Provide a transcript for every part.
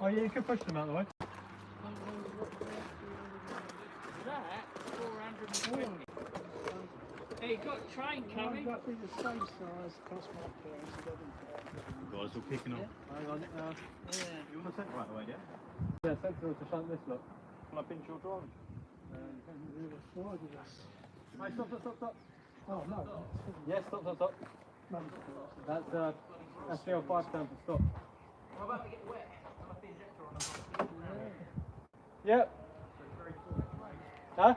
Oh yeah, you can push them out of the way. That 420. Hey, you got a train coming? Might be the same size, cost my parents, Guys all kicking off. Hang on. Yeah. You want the centre right away, yeah? Yeah, centre to shunt this look. Can I pinch your driving? Hey, stop. Oh no. Yes, stop. That's the L5 stand for stop. I'm about to get wet. I'm a injector on Yep. Huh?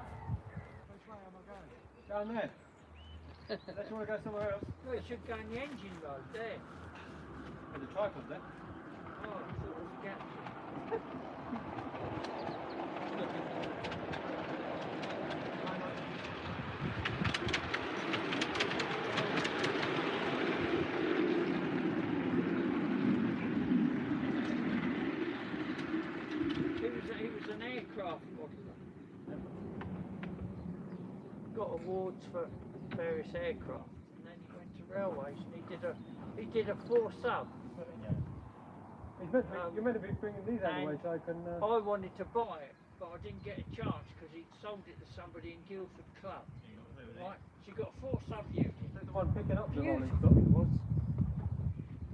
Which way am I going? Down there. Unless you want to go somewhere else. No, it should go in the engine road there. There's a tripod there. Oh, I thought it was a gap. He was an aircraft modeller. Got awards for various aircraft, and then he went to railways and he did a 4-sub. You're meant to be bringing these out of the way so I can... I wanted to buy it, but I didn't get a chance because he'd sold it to somebody in Guildford Club. Right, so you got a 4-sub unit. That's the one picking up the rolling Beautiful stock. it was.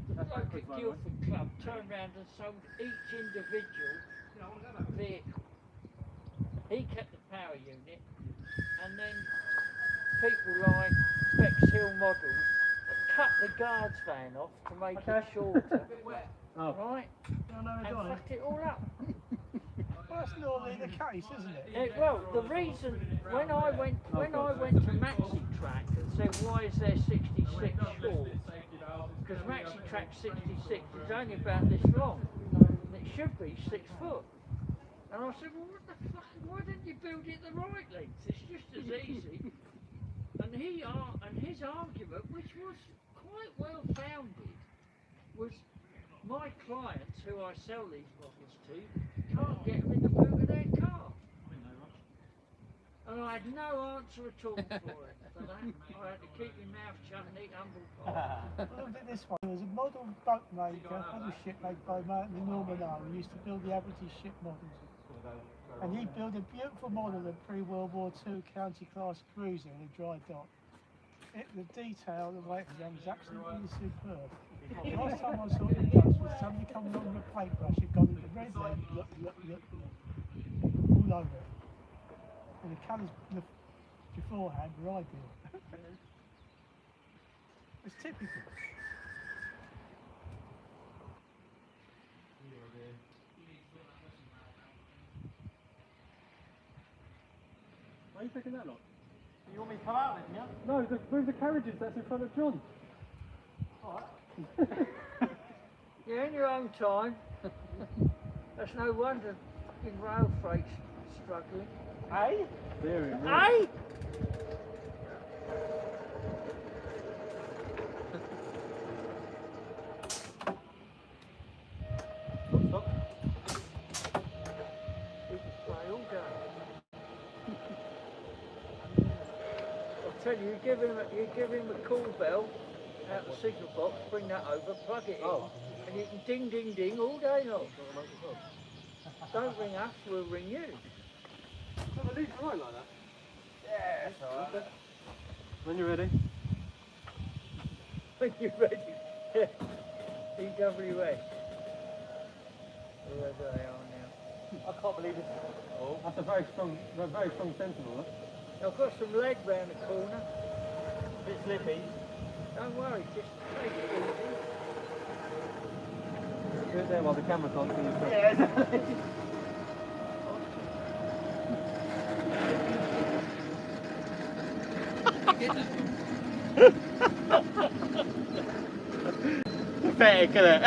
The That's bloke at backwards, Guildford Club turned round and sold each individual vehicle. He kept the power unit, and then people like Bex Hill Models cut the guard's van off to make it shorter. Oh. Right? And fucked it all up. Well, that's normally the case, isn't it? Well, the reason when I went to Maxi Track and said why is there 66 short? Because Maxi Track 66 is only about this long, and it should be 6 foot. And I said, well, what the fuck? Why didn't you build it the right length? It's just as easy. And his argument, which was quite well founded, was my clients who I sell these models to can't get them in the boot of their car. And I had no answer at all for it. For that, I had to keep my mouth shut and eat humble pie. Look at this one. There was a model boat maker, other ship maker by the Norman Army, used to build the average ship models. And he built a beautiful model of pre-World War II county class cruiser in a dry dock. The detail, the way it was done was absolutely superb. The last time I saw it done was somebody coming along with a paintbrush had gone into red leg, look, all over it. And the colours beforehand were ideal. It's typical. Why are you picking that lot? You want me to come out with you? No, move the carriages, that's in front of John. Alright. Yeah, in your own time. That's no wonder fucking rail freight's struggling. Hey? Hey? Stop. We can play all day. I'll tell you, you give him a call bell out the signal box, bring that over, plug it in, and you can ding ding ding all day long. Don't ring us, we'll ring you. No, the leads are right like that. Yeah, that's alright. When you're ready. When you're ready. EWS. Wherever they are now. I can't believe it. Oh. That's a very strong sentinel, huh? I've got some lead round the corner. Bit slippy. Don't worry, just take it easy. Do it there while the camera's on. So you've got... Yeah. Pathetic, isn't it?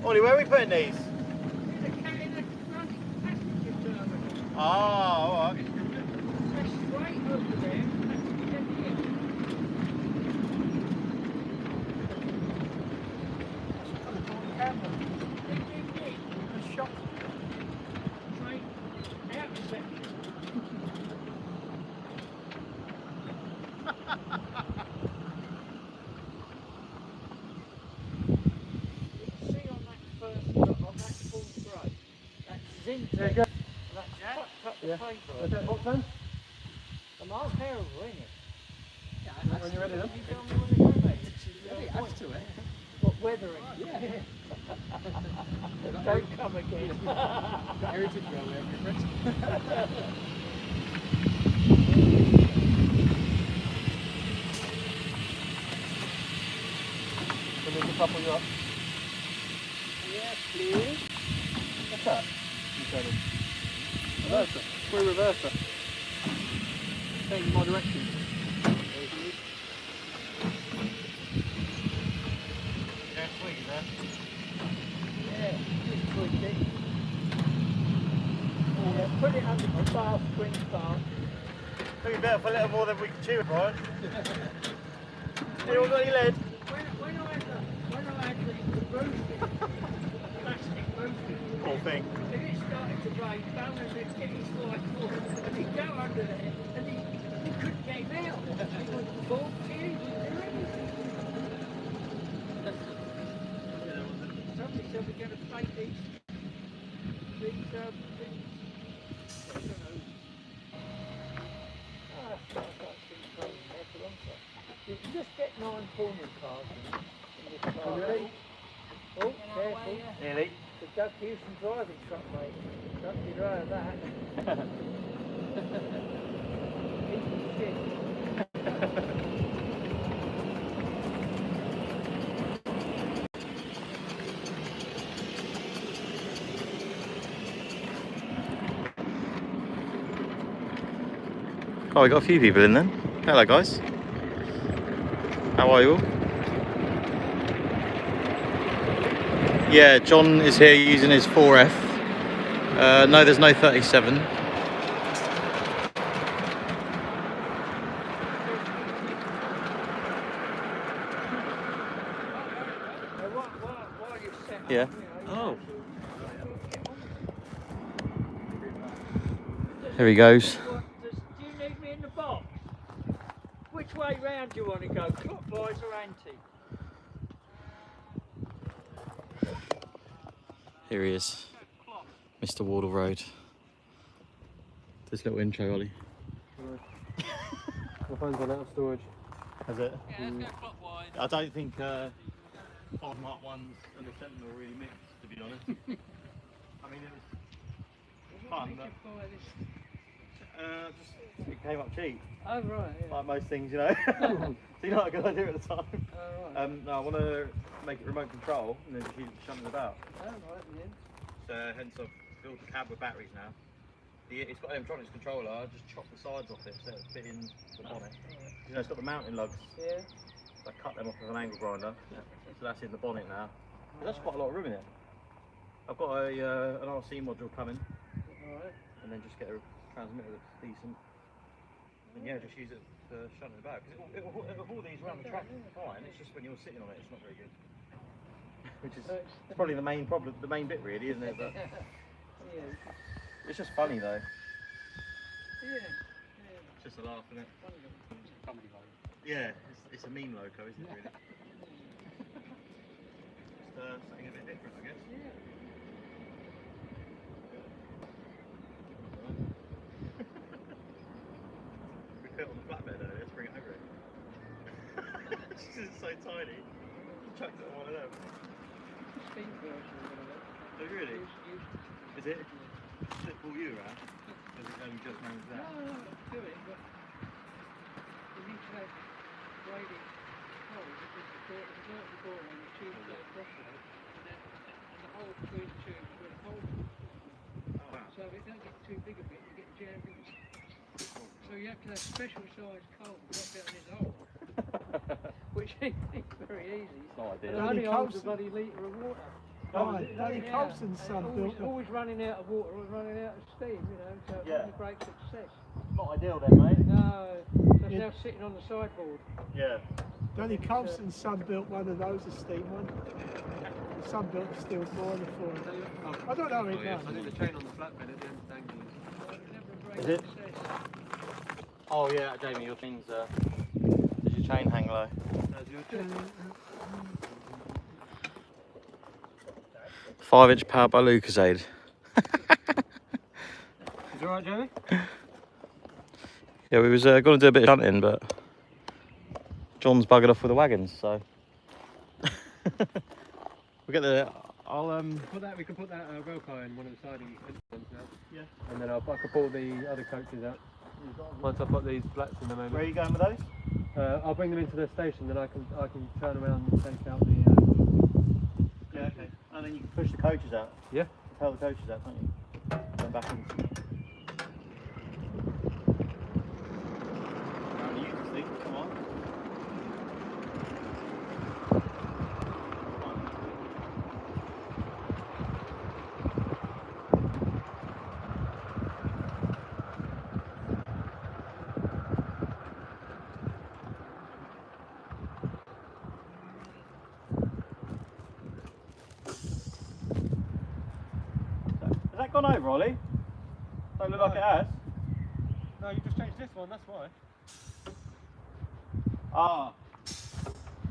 Ollie, where are we putting these? In the front passenger terminal. Oh, alright. That's straight over there. That's dead here. Ding, ding, ding. The shop. Straight out section. in. There you go. That's cut the Yeah. paint Is that box then? And I'm terrible, ain't it? When you're ready then? You tell me when to go, mate. It adds to it. What, weathering? Yeah. Don't come again. Got heritage railway over your friends. Can we just couple you up? Yes, please. What's that? You said it. Reverser. Free reverser. Change my direction. Yeah, sweet, there. Yeah, just tweak it. Yeah, put it under the bar, spring bar. I think we better for a little more than we can chew, Brian. Anyone got any lead? When I had the roasting, plastic roasting, Whole thing. if it started to rain, balance it, getting slight water, and he'd go under there, and he couldn't get him out. He wouldn't fall, he wouldn't do anything. Somebody said we're going to take these things, I don't know. I can't keep playing there for long time. You can just get 9 corner cars in this car. Ready? Oh, careful. Nearly. The Doug Houston driving truck, mate. Don't be right of that. Easy shit. Oh, we got a few people in then. Hello, guys. How are you all? Yeah, John is here using his 4F. No, there's no 37. While you're set up, Yeah. you know, Oh. Here he goes. do you need me in the box? Which way round do you want to go? Clockwise or anti? Here he is. Mr. Wardle Road. This little intro, Ollie. My phone's gone out of storage. Has it? Yeah, let's go clockwise. I don't think 5 Mark 1s and the Sentinel really mixed, to be honest. I mean, it was fun, but just, it came up cheap, Oh, right, yeah. like most things, you know. So you know what a good idea at the time. Oh, right. No, I want to make it remote control and then just use it shunting about. Oh, right, yeah. So hence I've built a cab with batteries now. It's got an electronics controller. I just chopped the sides off it so it's fit in the bonnet. You know, it's got the mounting lugs. Yeah. So I cut them off with an angle grinder. So that's in the bonnet now. There's actually quite a lot of room in it. I've got an RC module coming, Alright. and then just get a transmitter that's decent. And yeah, just use it for shunting about. Because it'll haul these around the track fine. It's just when you're sitting on it, it's not very good. Which is it's probably the main problem, the main bit really, isn't it? But Yeah. it's just funny though. Yeah. It's just a laugh, isn't it? Comedy load. Yeah, it's a meme loco, isn't it really? Just something a bit different, I guess. Yeah. We put it on the flatbed earlier, let's bring it over it. It's so tiny. Chucked it on one of them. Steam version of it. Oh really? Is it? Yeah. Does it pull you around? Does it only just manage No, that? do it, but you need to have grading holes because the ball on the tube goes across it, and the hole between the tubes with a hole. Oh wow. So if it don't get too big a bit, you get jammed in. So you have to have special sized coal drop down this hole, which ain't very easy. No idea. It only holds a Colson. bloody litre of water. Right, Danny Yeah, Colson's and son always, built always running out of water or running out of steam, you know, so it Yeah. wasn't a great success. Not ideal then, mate. No, that's Yeah. now sitting on the sideboard. Yeah. Danny Colson's son built one of those, a steam one. His son built a steel boiler for him. I don't know if I think the chain on the flatbed at the end dangling. Never a great Is it? success. Oh yeah, Jamie, your chain's does your chain hang low? As your chain. 5-inch powered by Lucasade. Is it alright, Jamie? Yeah, we was going to do a bit of shunting, but John's buggered off with the wagons, so we get the. I'll Put that. We can put that rail car in one of the siding ones now. Yeah. And then I can pull the other coaches out. Once I put these flats in the moment. Where are you going with those? I'll bring them into the station, then I can turn around and take out the. Yeah, okay. And then you can push the coaches out. Yeah. Propel the coaches out, can't you? Then back in. Around the units, Steve. Come on. Has that gone over, Ollie? Don't look like it has. No, you just changed this one. That's why. Ah.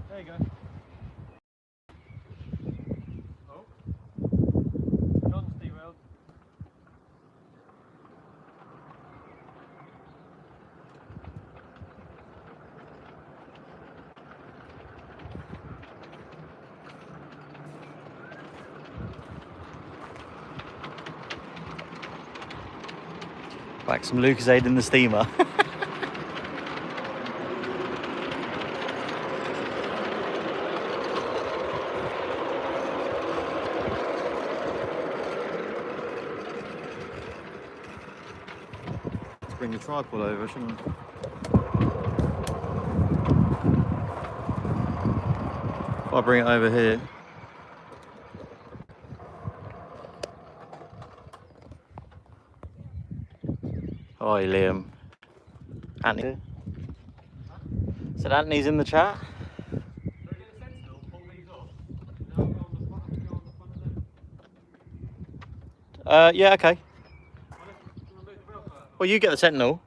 There you go. Oh. John's derailed. back some Lucasade in the steamer. Let's bring the tripod over, shouldn't I? If I bring it over here. Hi Liam. Anthony. Said Anthony's in the chat. Yeah, okay. Well, you get the Sentinel.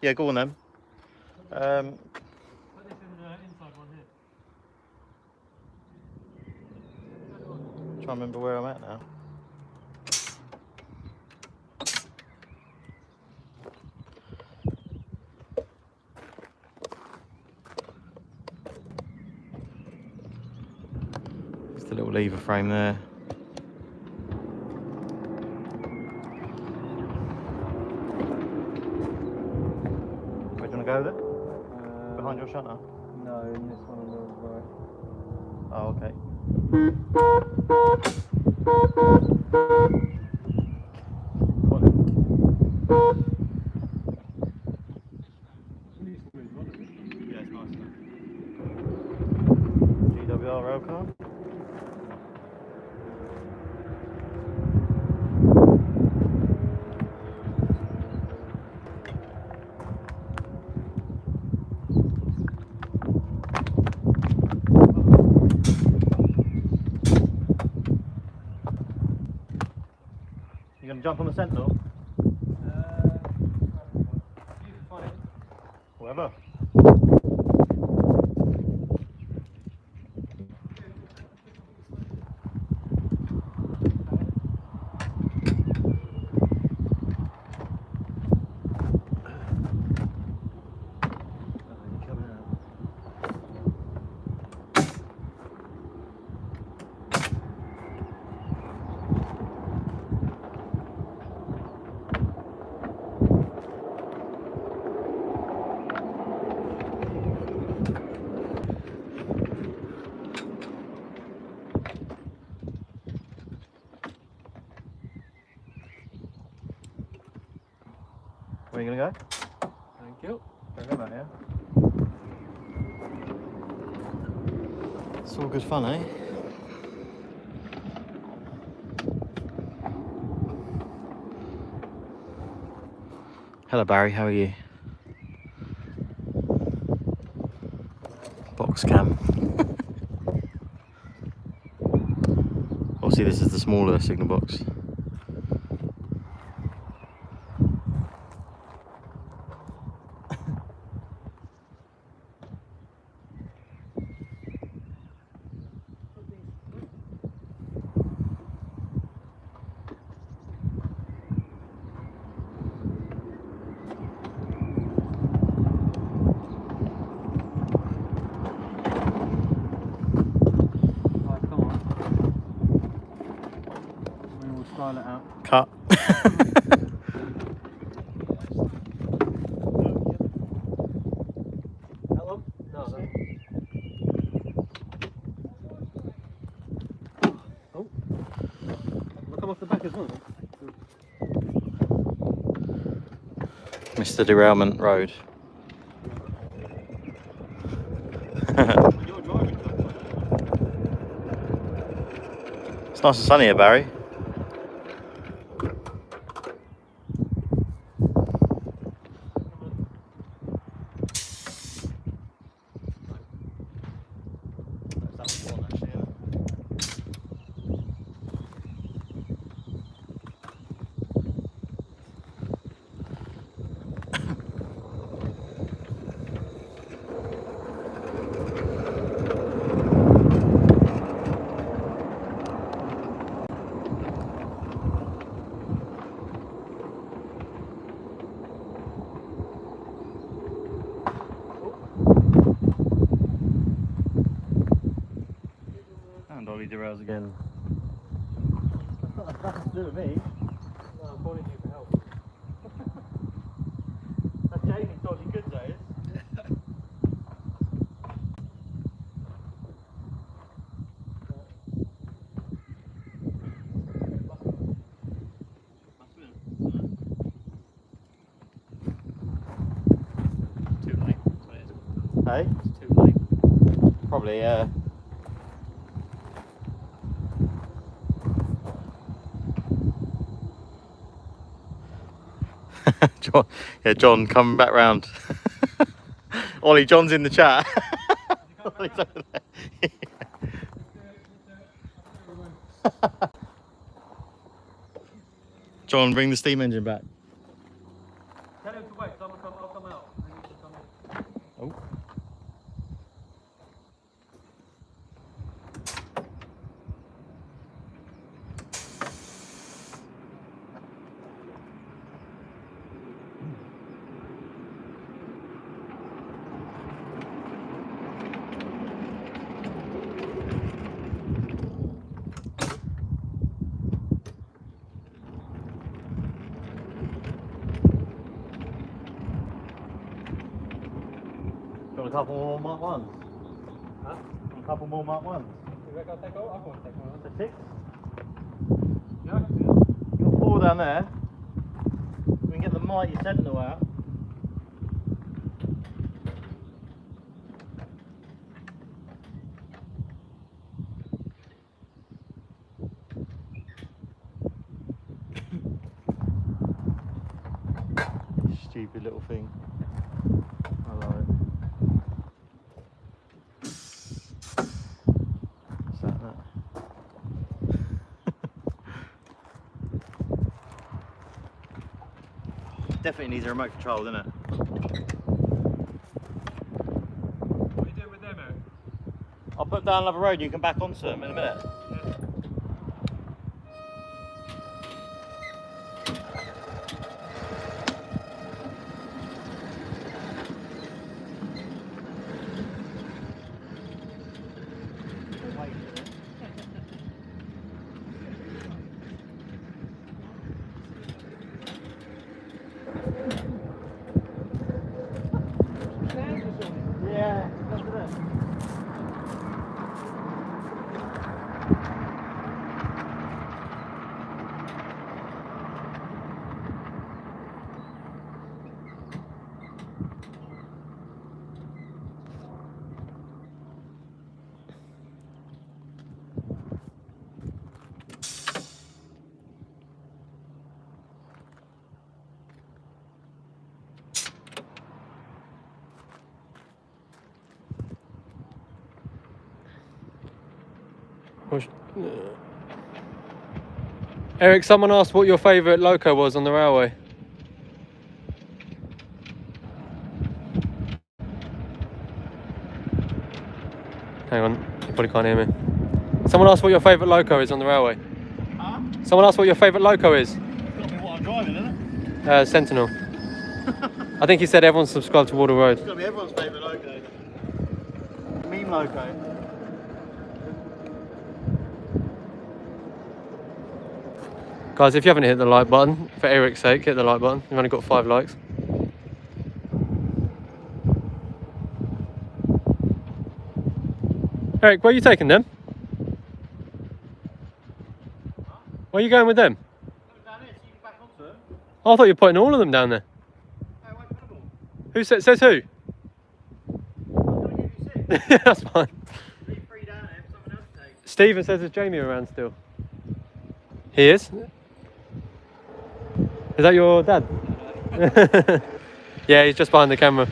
Yeah, go on then. Put this in the inside one here. Trying to remember where I'm at now. Just a little lever frame there. Where do you want to go with it? Behind your shutter? No, in this one on the right. Oh, okay. Yeah, it's nice. GWR rail car. You gonna jump on the Sentinel? You can find it. Whatever. Where are you gonna go? Thank you. Go back, yeah. It's all good fun, eh? Hello Barry, how are you? Box cam. Obviously this is the smaller signal box. pilot out. Cut. That one? No, that one. Oh. We'll come off the back as well. Mr. Derailment Road. You're driving club. It's nice and sunny here, Barry. And Ollie derails again. That's nothing to do with me. No, I'm calling you for help. That's Jamie's dodgy good days. Too late. That's what it is. Hey? It's too late. Probably, yeah. John, yeah, John coming back round. Ollie, John's in the chat. Ollie's over there. John, bring the steam engine back. Tell him to wait, so I'll come out. And then you can come in. Oh. Got a couple more Mark 1s. Huh? A couple more Mark 1s. You reckon I'll take all? I'm going to take one. So 6. Yeah, I can do Got 4 down there. We can get the mighty Sentinel out. Stupid little thing. I love it. What's that? Definitely needs a remote control, doesn't it? What are you doing with them, Eric? I'll put down another road and you can back onto them in a minute. Yeah, look at this. Eric, someone asked what your favourite loco was on the railway. Hang on, you probably can't hear me. Someone asked what your favourite loco is on the railway. Huh? Someone asked what your favourite loco is. It's got to be what I'm driving, isn't it? Sentinel. I think he said everyone's subscribed to Water Road. It's got to be everyone's favourite loco. Meme loco. Guys, if you haven't hit the like button, for Eric's sake, hit the like button. We've only got 5 likes. Eric, where are you taking them? Where are you going with them? Down here, so you can back onto them. Oh, I thought you were putting all of them down there. Hey, wait, Cannibal. Who says who? I'm going to give you 6. Yeah, that's fine. Leave 3 down there for someone else to take. Stephen says there's Jamie around still. He is? Is that your dad? Yeah, he's just behind the camera.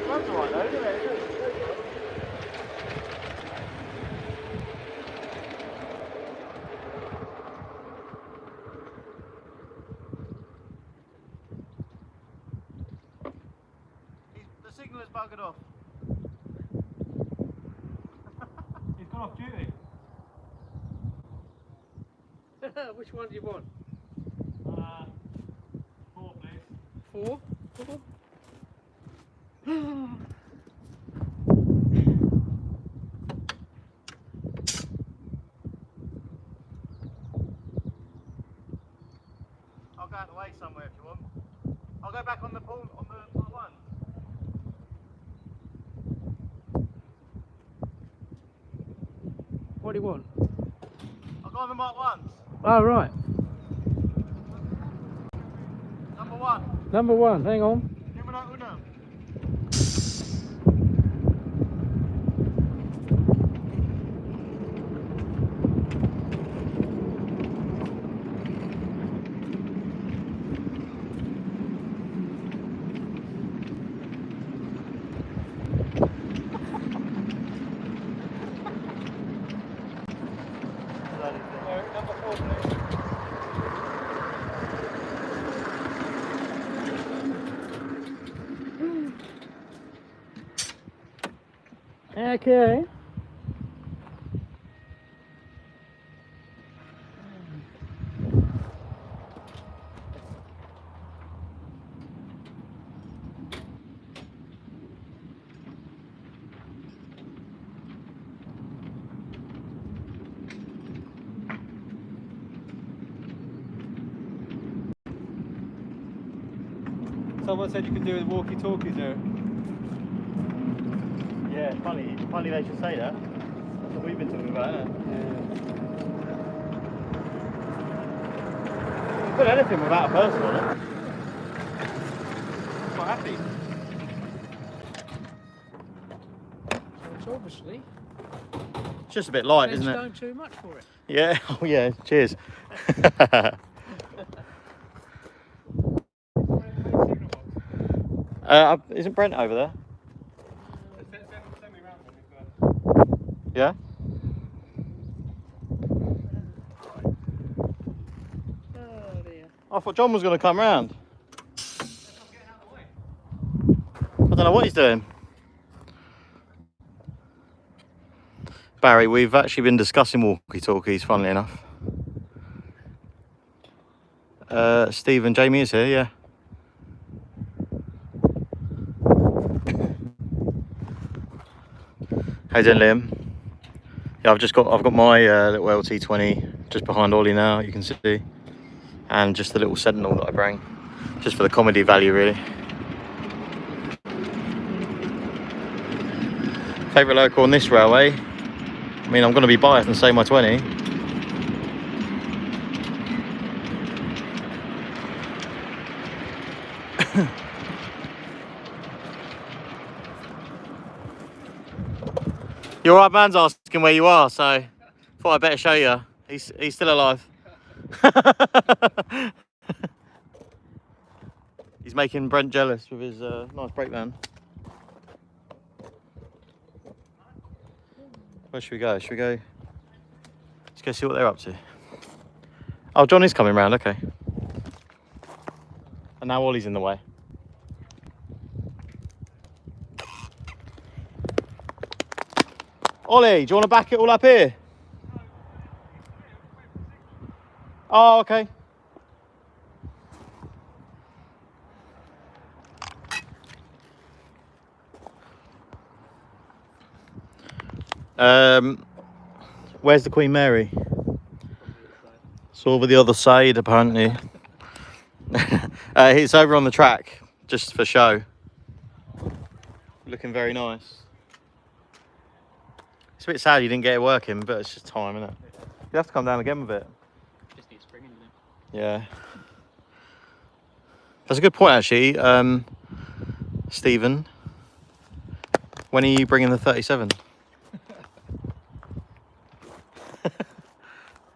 That's alright though, isn't it? The signal has buggered off. He's gone off duty. Which one do you want? 4 please. 4? I'll go out the way somewhere if you want. I'll go back on the pool on the part 1. What do you want? I'll go on the Mark 1s. Oh, right. Number 1. Number 1, hang on. Numero 1. Number 4 please. Okay. Someone said you can do with walkie-talkies, Eric. Yeah, funny they should say that. That's what we've been talking about, isn't it? You put anything without a person on it. I'm quite happy. It's obviously It's just a bit light, isn't it? don't too much for it. Yeah, oh yeah, cheers. Isn't Brent over there? Send me round then. Yeah? Oh dear. I thought John was going to come round. I don't know what he's doing. Barry, we've actually been discussing walkie-talkies, funnily enough. Steve and Jamie is here, yeah. How you doing, Liam? Yeah, I've got my little LT20 just behind Ollie now, you can see, and just the little Sentinel that I bring, just for the comedy value, really. Favourite local on this railway? I mean, I'm going to be biased and say my 20. Your right man's asking where you are, so thought I'd better show you. He's still alive. He's making Brent jealous with his nice brake van. Where should we go? Should we go? Let's go see what they're up to. Oh, John is coming round, okay. And now Ollie's in the way. Ollie, do you want to back it all up here? Oh, okay. Where's the Queen Mary? It's over the other side, apparently. It's over on the track, just for show. Looking very nice. It's a bit sad you didn't get it working, but it's just time, isn't it? You have to come down again with it. Just need spring, isn't it? Yeah. That's a good point, actually. Stephen, when are you bringing the 37?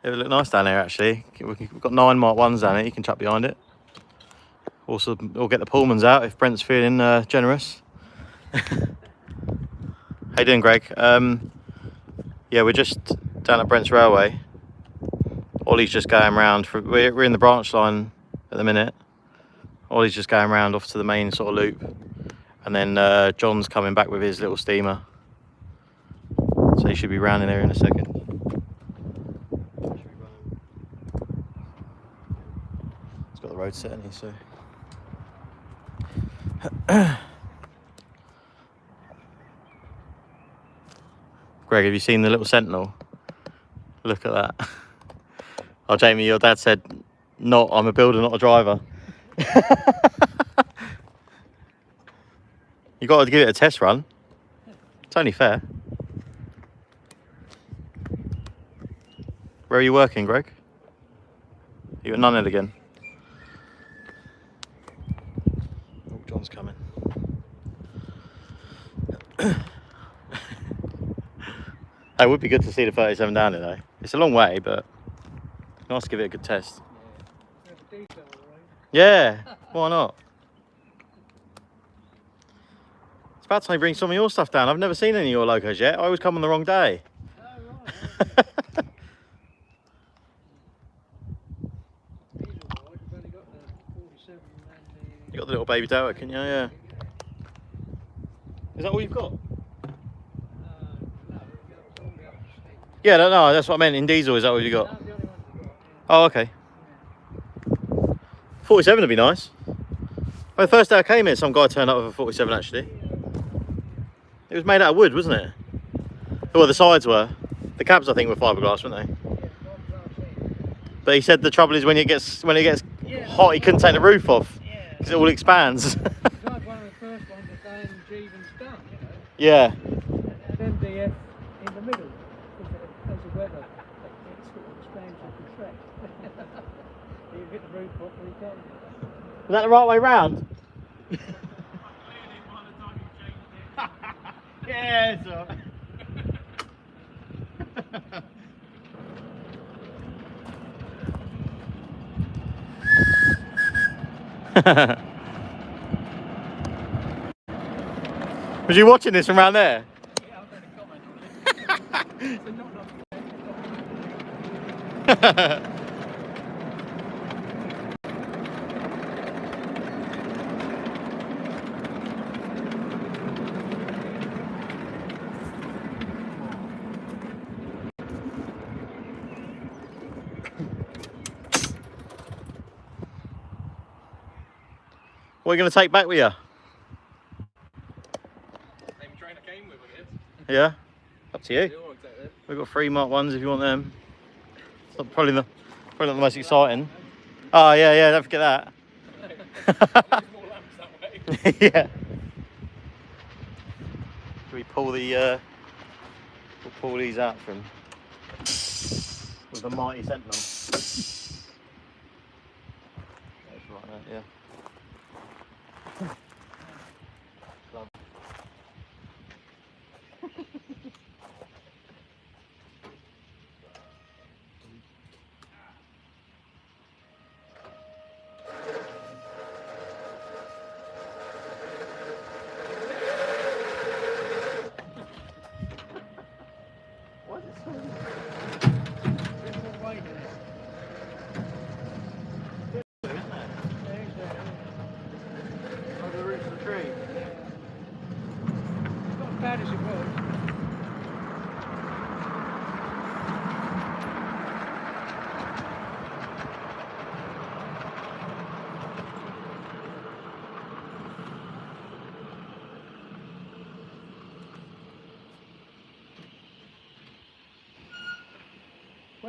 It would look nice down here, actually. We've got 9 Mark 1s down here. You can chuck behind it. Also, we'll get the Pullmans out if Brent's feeling generous. How you doing, Greg? Yeah, we're just down at Brent's Railway. Ollie's just going round. We're in the branch line at the minute. Ollie's just going round off to the main sort of loop. And then John's coming back with his little steamer. So he should be round in there in a second. He's got the road set, hasn't he? So. Greg, have you seen the little Sentinel? Look at that. Oh, Jamie, your dad said, I'm a builder, not a driver. You got to give it a test run. It's only fair. Where are you working, Greg? You at Nunhead again? Oh, John's coming. It would be good to see the 37 down there, though. It's a long way, but nice to give it a good test. Yeah, why not? It's about time you bring some of your stuff down. I've never seen any of your locos yet. I always come on the wrong day. You got the little baby Delta, can you? Yeah. Is that all you've got? Yeah, no, that's what I meant. In diesel, is that what you got? Oh, okay. 47 would be nice. Well, the first day I came here, some guy turned up with a 47 actually. It was made out of wood, wasn't it? Well, the sides were. The cabs, I think, were fiberglass, weren't they? But he said the trouble is when it gets hot, he couldn't take the roof off because it all expands. It's like one of the first ones that Dan Jeevan's done, you know. Yeah. And MDF in the middle, because as the weather, it sort of expands and contracts. You hit the roof off and you can't. Is that the right way round? Yeah, it's all right. Was you watching this from around there? Yeah, I've read a comment on it. What are you going to take back with you? Same train I came with, I guess. Yeah? Up to you. They all exactly. We've got 3 Mark 1s if you want them. It's not probably not the most exciting. Oh, yeah, don't forget that. More lamps that way. Yeah. Can we pull we'll pull these out from with the mighty Sentinel. That's right there, yeah. Love. Why is it so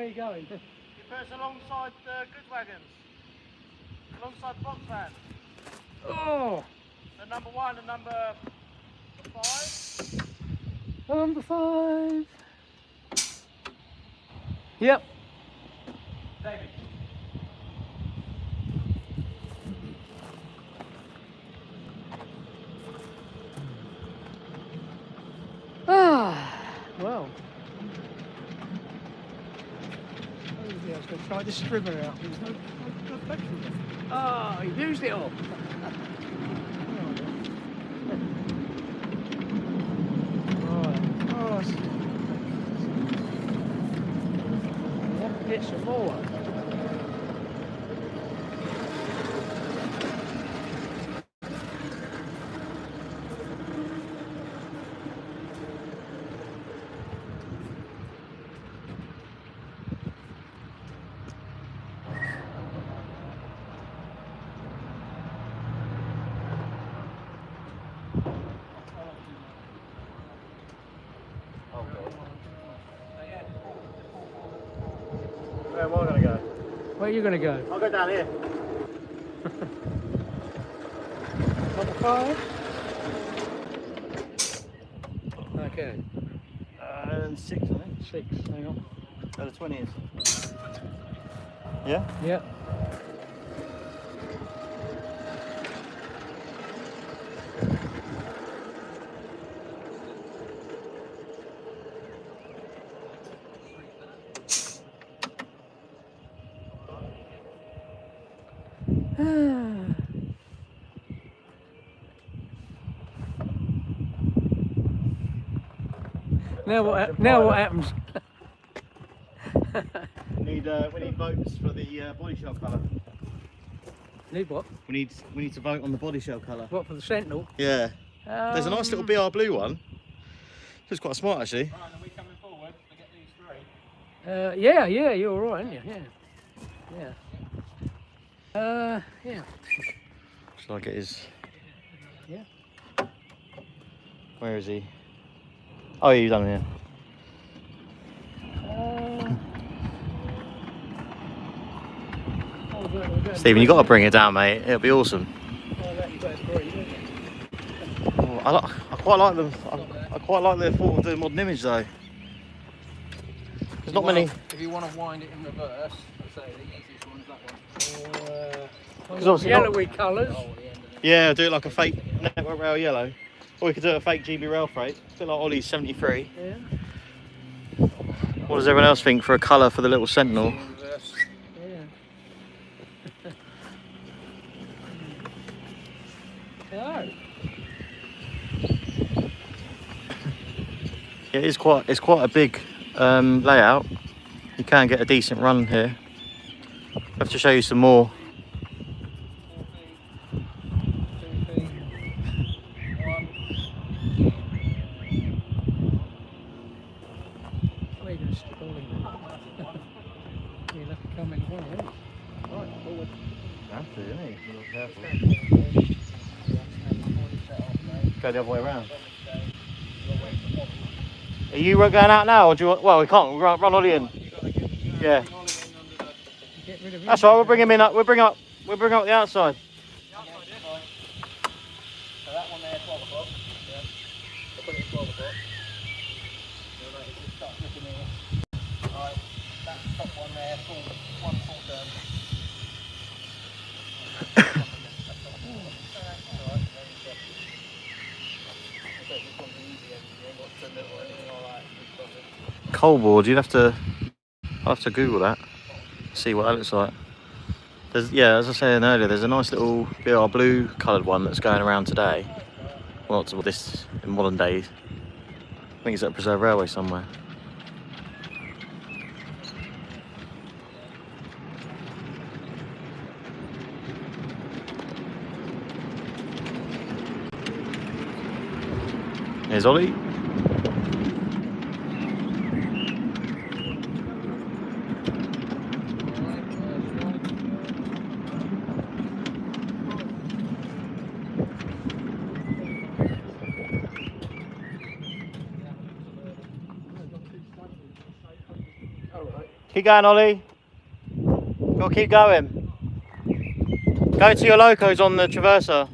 Where are you going? You put us alongside the goods wagons. Alongside the box van. Oh! So number 1 and number 5. Number 5. Yep. David. Ah, well. I was going to try the strimmer out. There's no petrol there. Oh, he used it all. Right. Oh, get some more. Where am I going to go? Where are you going to go? I'll go down here. Number 5? Okay. And 6, I think. 6, hang on. Oh, the 20 is. Yeah? Yeah. Now what happens? We need votes for the body shell colour. Need what? We need to vote on the body shell colour. What, for the Sentinel? Yeah. There's a nice little BR blue one. It's quite smart actually. Right, are we coming forward to get these 3? Yeah, you're all right, aren't you? Yeah. Shall I get his? Yeah. Where is he? Oh, yeah, he's down here. Stephen, you got to bring it down, mate. It'll be awesome. Oh, I quite like them. I quite like the thought of the modern image, though. There's not many. If you want to wind it in reverse, I'd say the easiest one's that one. Yellowy colours. Yeah, I'll do it like a fake network rail yellow. Or we could do it a fake GB rail freight. A bit like Ollie's 73. Yeah. What does everyone else think for a colour for the little Sentinel? Yeah. Yeah, it's quite a big layout. You can get a decent run here. I have to show you some more. Go the other way around. Are you going out now, or do you want? Well, we can't. We'll run Ollie in. Yeah. That's right. We'll bring him in. We'll bring up the outside. So that one there, 12 o'clock. Yeah. I'll put it at 12 o'clock. Start flipping here. Alright, that top one there, full turn. Coal board. I'll have to Google that. See what that looks like. Yeah, as I was saying earlier, there's a nice little BR blue coloured one that's going around today. Well, it's this in modern days. I think it's at Preserve Railway somewhere. Here's Ollie. Keep going, Ollie. Gotta keep going. Go to your locos on the traverser.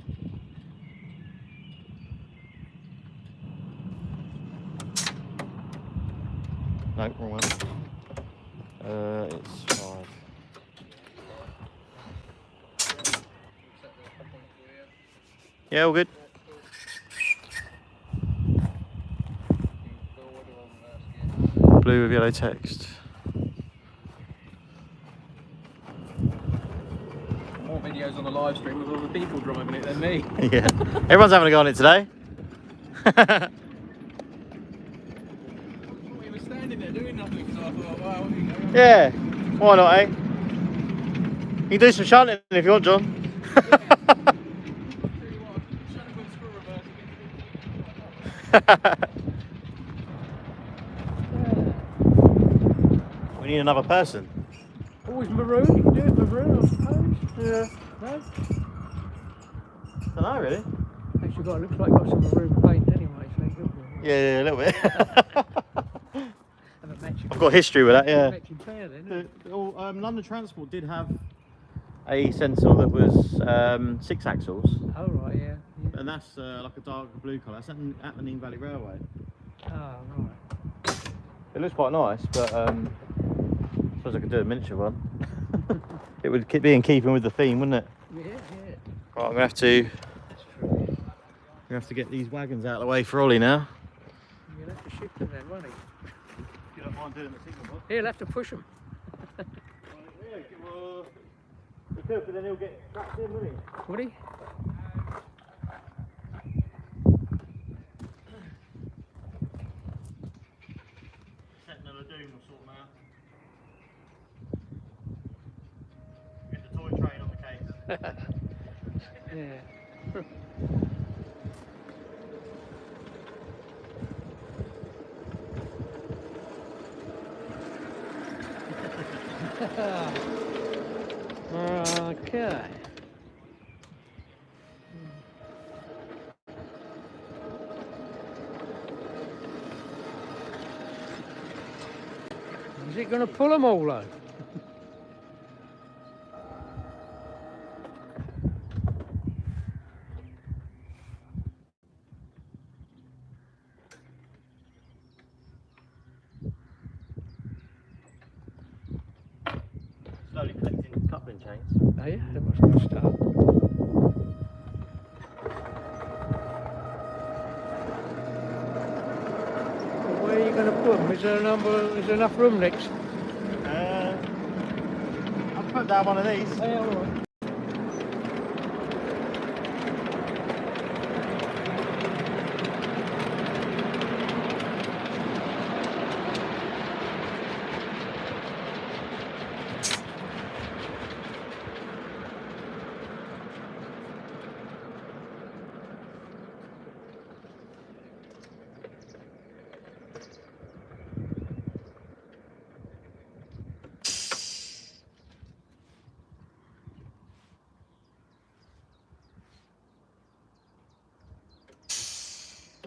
No, wrong one. It's 5. Yeah, all good. Blue with yellow text. More videos on the live stream with all the people driving it than me. Yeah, everyone's having a go on it today. We were standing there doing nothing, so I thought, well, here you go. Yeah, why not, eh? You can do some shunting if you want, John. We need another person. Always maroon, you can do it maroon, I suppose. Yeah. No? Don't know really. Actually, looks like got some maroon paint anyway, so you good. Yeah, a little bit. And a matching, I've got history with that, yeah. matching pair then. London Transport did have a Sentinel that was 6 axles, Oh, right, yeah. and that's like a dark blue colour. That's at the Nene Valley Railway. Oh, right. It looks quite nice, but I suppose I could do a miniature one. It would be in keeping with the theme, wouldn't it? Yeah, yeah. Right, I'm gonna have to. That's true. We have to get these wagons out of the way for Ollie now. You'll have to shift them then, won't he? You don't mind doing the signal box? He'll have to push them. Yeah, well, we could, but then he'll get trapped in, won't he? Would he? Sentinel of Doom will sort them out. Get the toy train on the case. Yeah. Okay. Is it going to pull them all though? Slowly collecting coupling chains. Oh yeah, they must have started. Where are you going to put them? Is there enough room next? I'll put down one of these. Yeah, all right.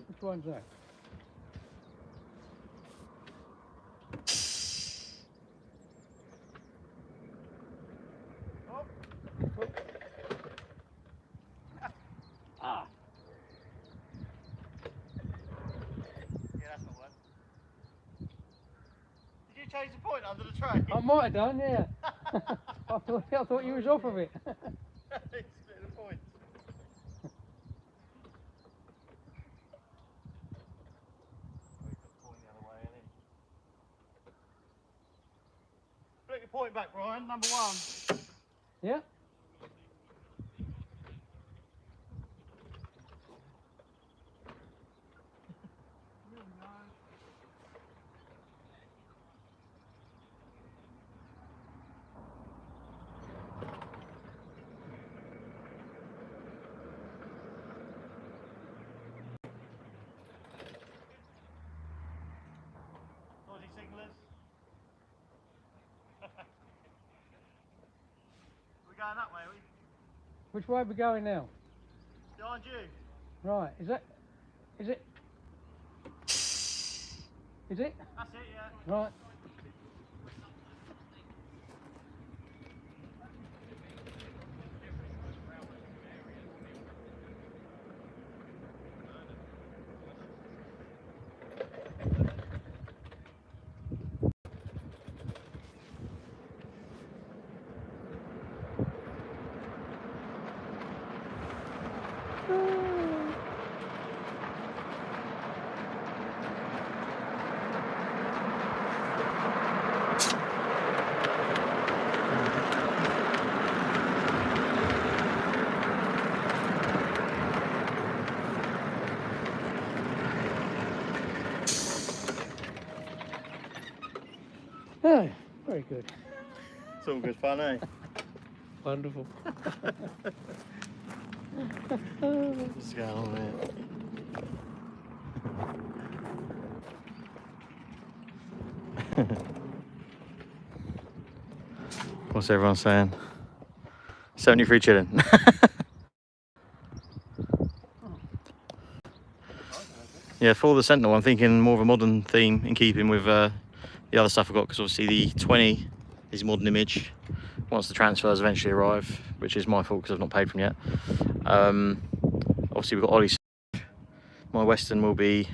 Which one's that? Ah. Yeah, that's not one. Did you change the point under the train? I might have done, yeah. I thought you was off of it. Split the point. Flip your point back, Brian. Number 1. Yeah. Noisy signallers. We're going that way, are we? Which way are we going now? Behind you. Right, is it? Is it? That's it, yeah. Right. Very good. It's all good fun, eh? Wonderful. What's going on here? What's everyone saying? 73 chilling. Yeah, for the Sentinel, I'm thinking more of a modern theme in keeping with the other stuff I've got, because obviously the 20 is modern image once the transfers eventually arrive, which is my fault because I've not paid for them yet. Obviously we've got Ollie. My Western will be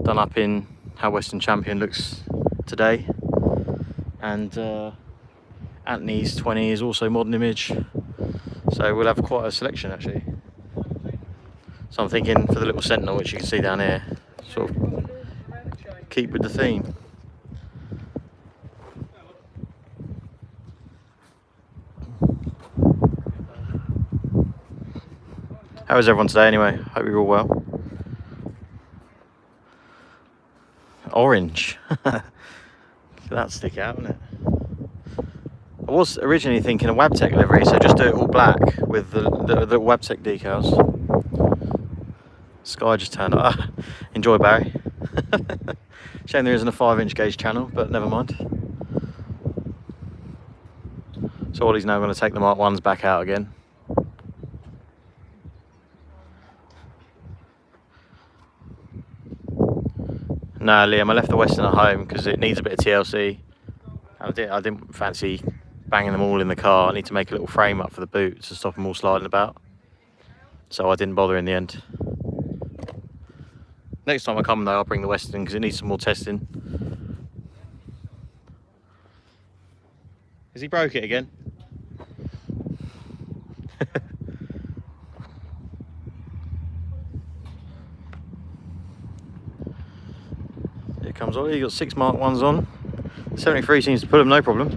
done up in how Western Champion looks today, and Anthony's 20 is also modern image, so we'll have quite a selection actually. So I'm thinking for the little Sentinel, which you can see down here, sort of keep with the theme. How is everyone today anyway? Hope you're all well. Orange. That'd stick out, wouldn't it? I was originally thinking a Wabtec livery, so just do it all black with the Wabtec decals. Sky just turned up. Enjoy, Barry. Shame there isn't a 5-inch gauge channel, but never mind. So Ollie's now going to take the Mark 1s back out again. Nah, Liam, I left the Western at home because it needs a bit of TLC. I didn't fancy banging them all in the car. I need to make a little frame up for the boot to stop them all sliding about. So I didn't bother in the end. Next time I come though, I'll bring the Western because it needs some more testing. Has he broke it again? Here comes Ollie, you've got 6 Mark 1s on. 73 seems to pull him no problem.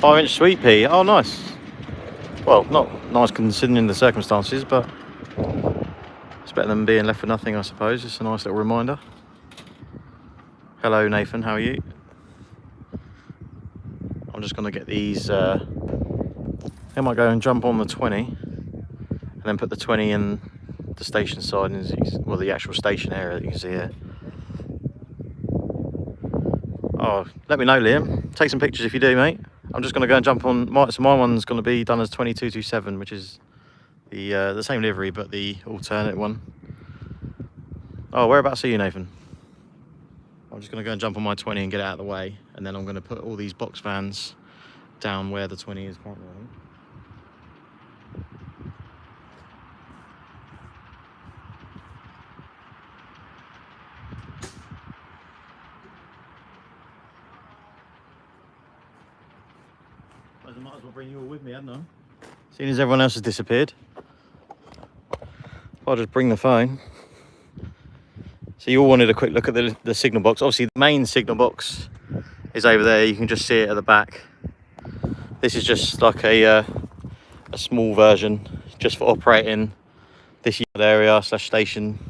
Five-inch sweet pea, oh nice. Well, not nice considering the circumstances, but it's better than being left for nothing, I suppose. It's a nice little reminder. Hello Nathan, how are you? I'm just going to get these, I might go and jump on the 20 and then put the 20 in the station side, well, the actual station area that you can see here. Oh, let me know, Liam. Take some pictures if you do, mate. I'm just going to go and jump on, so my one's going to be done as 2227, which is the same livery, but the alternate one. Oh, whereabouts are you, Nathan? I'm just going to go and jump on my 20 and get it out of the way, and then I'm going to put all these box vans down where the 20 is currently. I might as well bring you all with me, hadn't I? Seeing as everyone else has disappeared, I'll just bring the phone. So you all wanted a quick look at the signal box. Obviously the main signal box is over there. You can just see it at the back. This is just like a small version just for operating this area / station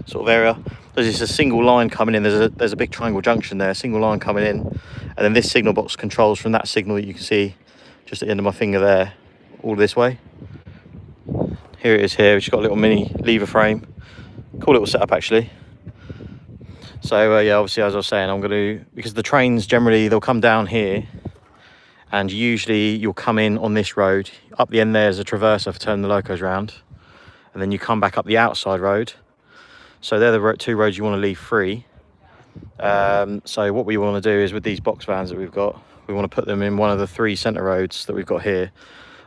sort of area. There's just a single line coming in. There's a big triangle junction there, a single line coming in, and then this signal box controls from that signal that you can see just at the end of my finger there, all this way. Here it is here, which has got a little mini lever frame. Cool little setup actually. So yeah, obviously as I was saying, I'm going to, because the trains generally, they'll come down here, and usually you'll come in on this road. Up the end there's a traverser for turning the locos round, and then you come back up the outside road. So they're the 2 roads you want to leave free. So what we want to do is, with these box vans that we've got, we want to put them in one of the 3 centre roads that we've got here.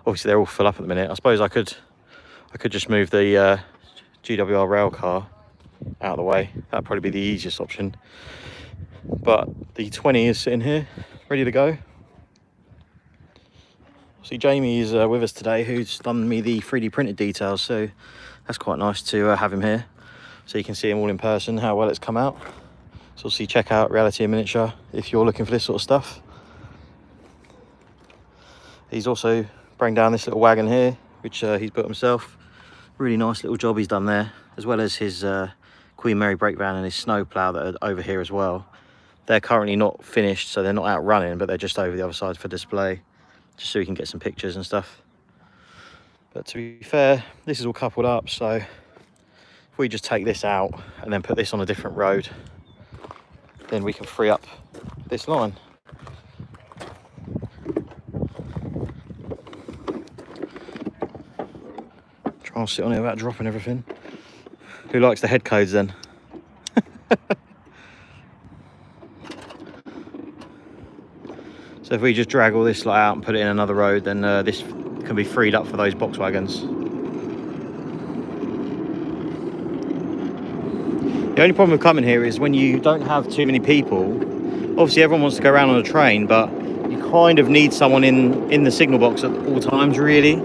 Obviously they're all full up at the minute. I suppose I could just move the GWR rail car out of the way. That'd probably be the easiest option. But the 20 is sitting here, ready to go. See, Jamie is with us today, who's done me the 3D printed details, so that's quite nice to have him here, so you can see him all in person, how well it's come out. So obviously check out Reality in Miniature if you're looking for this sort of stuff. He's also bring down this little wagon here. which he's built himself. Really nice little job he's done there, as well as his Queen Mary brake van and his snow plough that are over here as well. They're currently not finished, so they're not out running, but they're just over the other side for display, just so we can get some pictures and stuff. But to be fair, this is all coupled up, so if we just take this out and then put this on a different road, then we can free up this line. Try and sit on it without dropping everything. Who likes the head codes then? So if we just drag all this lot out and put it in another road, then this can be freed up for those box wagons. The only problem with coming here is when you don't have too many people. Obviously everyone wants to go around on a train, but you kind of need someone in the signal box at all times, really.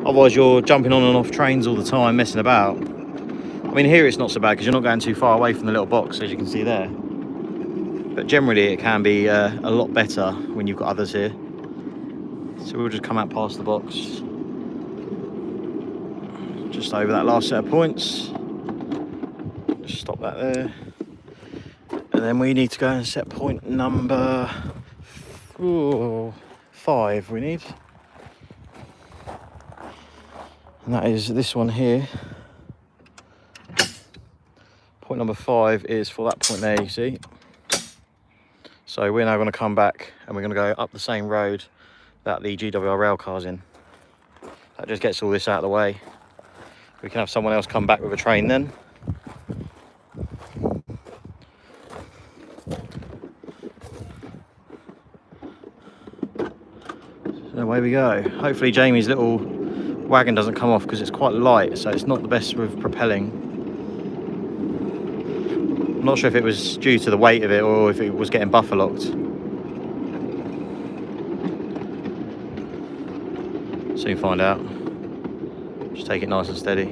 Otherwise you're jumping on and off trains all the time, messing about. I mean, here it's not so bad because you're not going too far away from the little box, as you can see there. But generally it can be a lot better when you've got others here. So we'll just come out past the box, just over that last set of points. Just stop that there. And then we need to go and set point number 5 we need. And that is this one here. Point number 5 is for that point there, you see. So we're now going to come back and we're going to go up the same road that the GWR rail car's in. That just gets all this out of the way. We can have someone else come back with a train then. So away we go. Hopefully Jamie's little wagon doesn't come off because it's quite light, so it's not the best with propelling. I'm not sure if it was due to the weight of it or if it was getting buffer locked. Soon find out. Just take it nice and steady.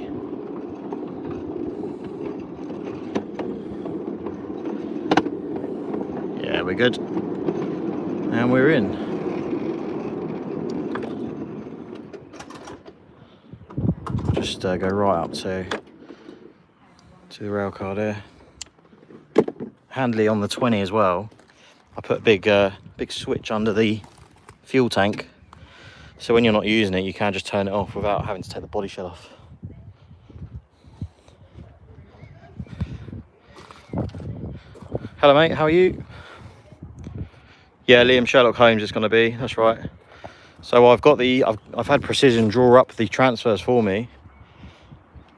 Yeah, we're good. And we're in. Just go right up to the rail car there. Handily on the 20 as well. I put a big switch under the fuel tank, so when you're not using it you can just turn it off without having to take the body shell off. Hello mate, how are you? Yeah, Liam Sherlock Holmes is going to be, that's right. So I've got I've had Precision draw up the transfers for me.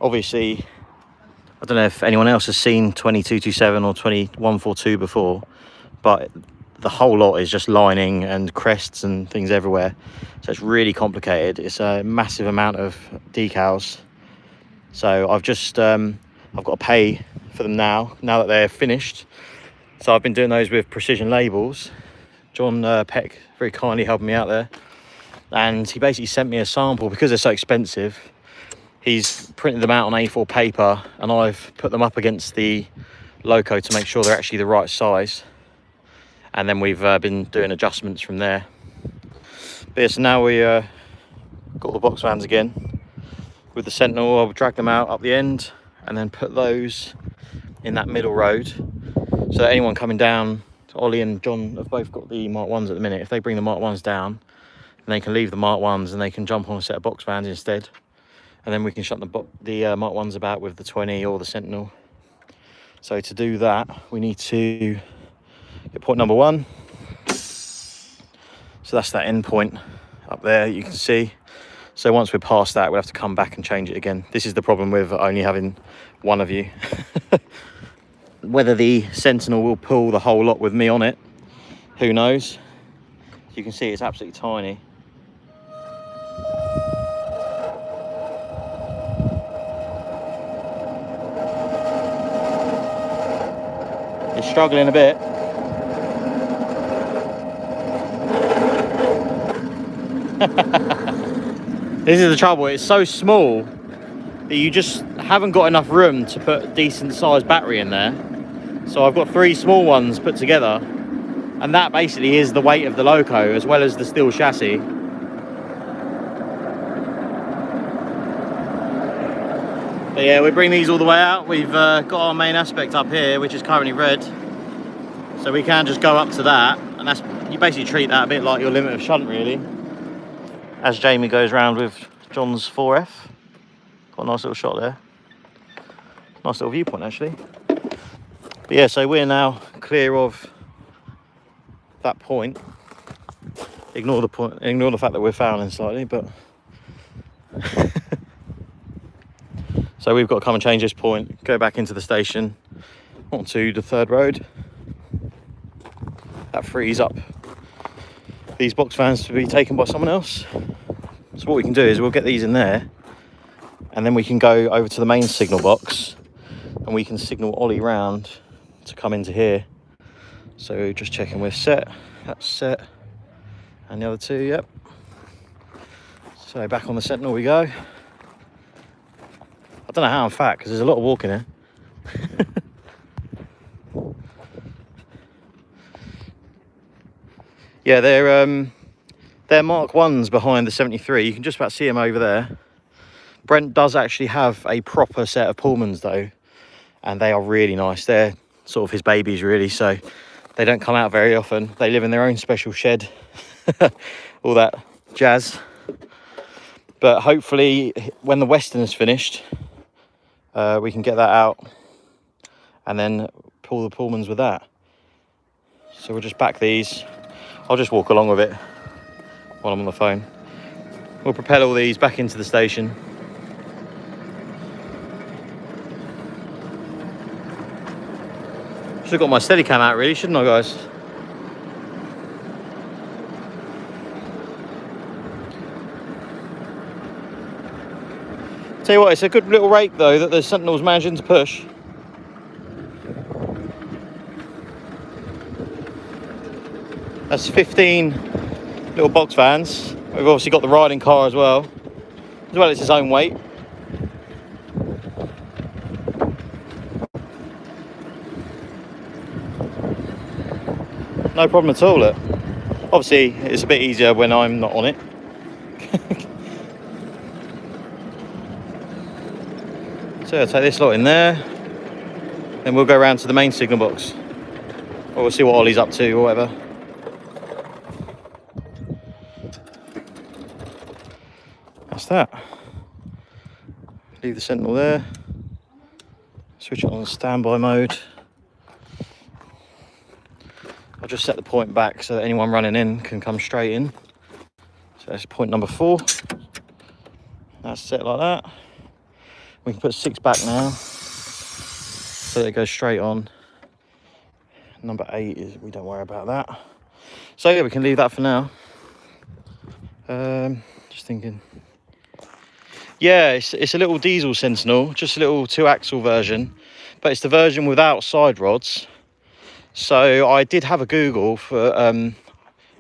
Obviously I don't know if anyone else has seen 2227 or 2142 before, but the whole lot is just lining and crests and things everywhere. So it's really complicated. It's a massive amount of decals. So I've just, I've got to pay for them now that they're finished. So I've been doing those with Precision Labels. John Peck very kindly helped me out there. And he basically sent me a sample because they're so expensive. He's printed them out on A4 paper and I've put them up against the loco to make sure they're actually the right size. And then we've been doing adjustments from there. But yeah, so now we got the box vans again. With the Sentinel, I'll drag them out up the end and then put those in that middle road. So that anyone coming down, Ollie and John have both got the Mark 1s at the minute. If they bring the Mark 1s down, then they can leave the Mark 1s and they can jump on a set of box vans instead. And then we can shut the Mark 1s about with the 20 or the Sentinel. So to do that, we need to get point number 1. So that's that end point up there, you can see. So once we're past that, we'll have to come back and change it again. This is the problem with only having one of you. Whether the Sentinel will pull the whole lot with me on it, who knows? You can see it's absolutely tiny. It's struggling a bit. This is the trouble, it's so small that you just haven't got enough room to put a decent sized battery in there. So I've got 3 small ones put together, and that basically is the weight of the loco as well as the steel chassis. But yeah, we bring these all the way out. We've got our main aspect up here, which is currently red. So we can just go up to that, and that's, you basically treat that a bit like your limit of shunt really. As Jamie goes round with John's 4F. Got a nice little shot there. Nice little viewpoint actually. But yeah, so we're now clear of that point. Ignore the fact that we're fouling slightly, but so we've got to come and change this point, go back into the station, onto the third road. That frees up these box vans to be taken by someone else. So what we can do is we'll get these in there, and then we can go over to the main signal box, and we can signal Ollie round to come into here. So just checking we're set. That's set. And the other two, yep. So back on the Sentinel we go. I don't know how I'm fat because there's a lot of walking here. Yeah, they're Mark 1s behind the 73. You can just about see them over there. Brent does actually have a proper set of Pullmans though, and they are really nice. They're sort of his babies really, so they don't come out very often. They live in their own special shed, all that jazz. But hopefully when the Western is finished, we can get that out and then pull the Pullmans with that. So we'll just back these. I'll just walk along with it while I'm on the phone. We'll propel all these back into the station. Should have got my Steadicam out really, shouldn't I, guys? Tell you what, it's a good little rake though that the Sentinel's managing to push. That's 15 little box vans. We've obviously got the riding car as well. As well as its own weight. No problem at all. Look. Obviously, it's a bit easier when I'm not on it. So I'll take this lot in there. Then we'll go around to the main signal box. Or we'll see what Ollie's up to or whatever. That's that. Leave the Sentinel there. Switch it on standby mode. I'll just set the point back so that anyone running in can come straight in. So that's point number 4. That's set like that. We can put 6 back now so that it goes straight on. Number 8 is, we don't worry about that. So yeah, we can leave that for now. Just thinking. Yeah, it's a little diesel Sentinel, just a little 2-axle version, but it's the version without side rods. So I did have a Google for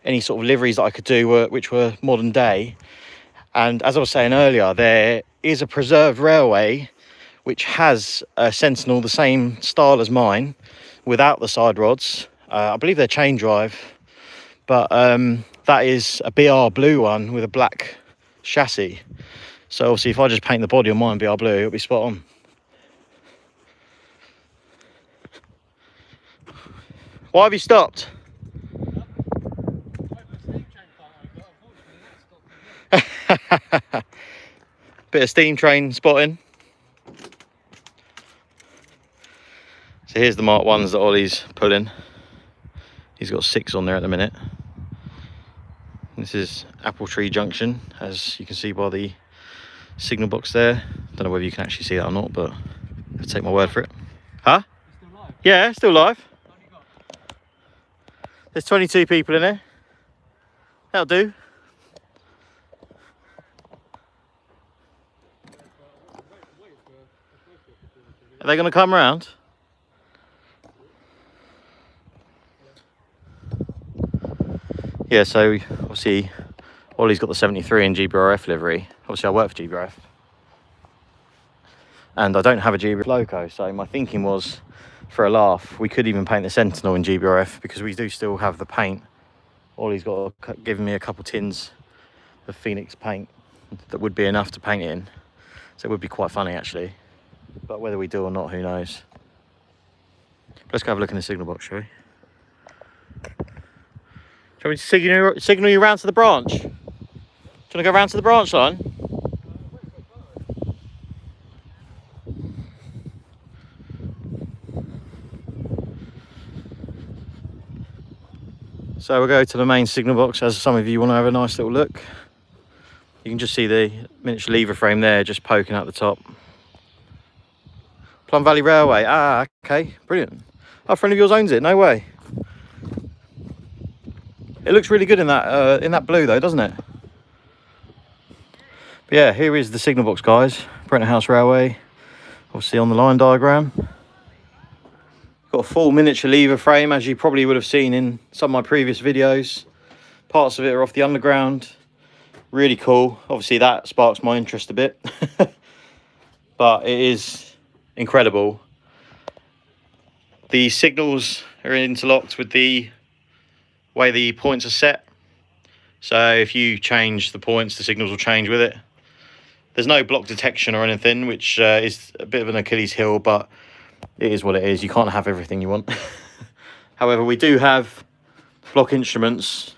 any sort of liveries that I could do which were modern day. And as I was saying earlier, there is a preserved railway which has a Sentinel the same style as mine without the side rods. I believe they're chain drive, but that is a BR blue one with a black chassis. So obviously if I just paint the body on mine BR blue, it'll be spot on. Why have you stopped? Bit of steam train spotting. So here's the Mark 1s that Ollie's pulling. He's got 6 on there at the minute. This is Tidsbury Junction, as you can see by the signal box there. Don't know whether you can actually see that or not, but I'll take my word for it. Huh? Still live? Yeah, still live. There's 22 people in there. That'll do. Are they going to come round? Yeah, so obviously Ollie's got the 73 in GBRF livery. Obviously I work for GBRF. And I don't have a GBRF loco, so my thinking was, for a laugh, we could even paint the Sentinel in GBRF because we do still have the paint. Ollie's got given me a couple tins of Phoenix paint that would be enough to paint it in. So it would be quite funny actually. but whether we do or not, who knows. Let's go have a look in the signal box, shall we? Shall we signal you round to the branch? Do you want to go round to the branch line? So we'll go to the main signal box, as some of you want to have a nice little look. You can just see the miniature lever frame there just poking out the top. Plum Valley Railway, ah, okay, brilliant. Oh, a friend of yours owns it, no way. It looks really good in that blue though, doesn't it? But yeah, here is the signal box, guys. Brent House Railway, obviously on the line diagram. Got a full miniature lever frame, as you probably would have seen in some of my previous videos. Parts of it are off the underground. Really cool. Obviously that sparks my interest a bit. But it is incredible. The signals are interlocked with the way the points are set. So if you change the points, the signals will change with it. There's no block detection or anything, which is a bit of an Achilles heel, but it is what it is. You can't have everything you want. However, we do have block instruments.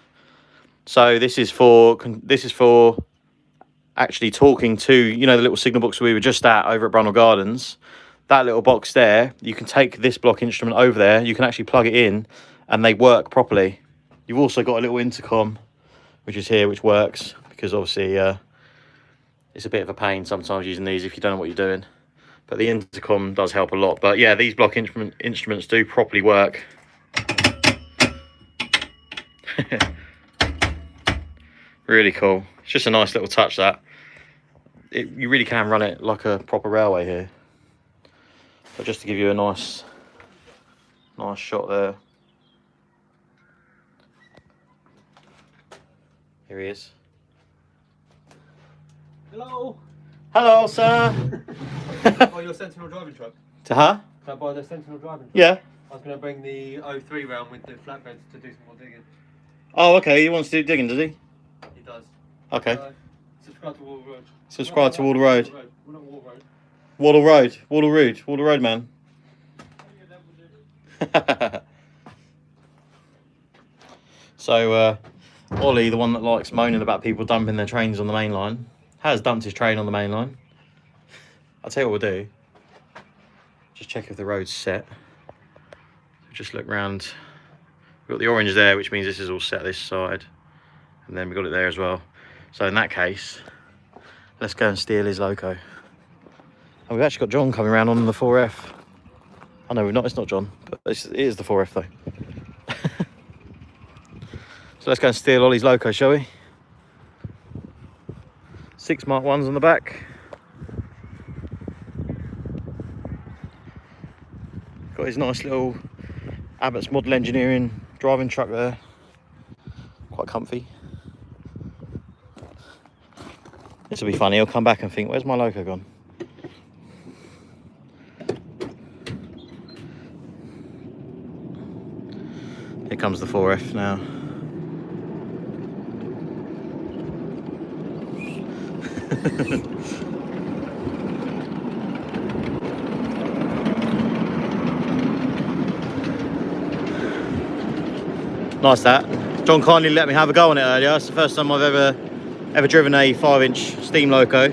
So this is for actually talking to, you know, the little signal box we were just at over at Brunel Gardens. That little box there, you can take this block instrument over there. You can actually plug it in and they work properly. You've also got a little intercom, which is here, which works, because obviously it's a bit of a pain sometimes using these if you don't know what you're doing. But the intercom does help a lot. But yeah, these block instruments do properly work. Really cool. It's just a nice little touch that. You really can run it like a proper railway here. But just to give you a nice shot there. Here he is. Hello. Hello, sir. Oh, your Sentinel driving truck. Huh? Can I buy the Sentinel driving truck? Yeah. I was going to bring the 03 round with the flatbeds to do some more digging. Oh, okay. He wants to do digging, does he? He does. Okay. Subscribe to Wall Road. Subscribe to Wall Road. We're not Wall Road. Waddle Road. Waddle Road. Waddle Road, man. So, Ollie, the one that likes moaning about people dumping their trains on the main line, has dumped his train on the main line. I'll tell you what we'll do. Just check if the road's set. Just look round. We've got the orange there, which means this is all set this side. And then we've got it there as well. So in that case, let's go and steal his loco. And we've actually got John coming around on the 4F. Oh no, we've not, it's not John, but it is the 4F though. So let's go and steal Ollie's loco, shall we? 6 Mark 1s on the back. Got his nice little Abbott's Model Engineering driving truck there. Quite comfy. This will be funny, he'll come back and think, where's my loco gone? Here comes the 4F now. Nice that. John kindly let me have a go on it earlier. It's the first time I've ever driven a 5-inch steam loco.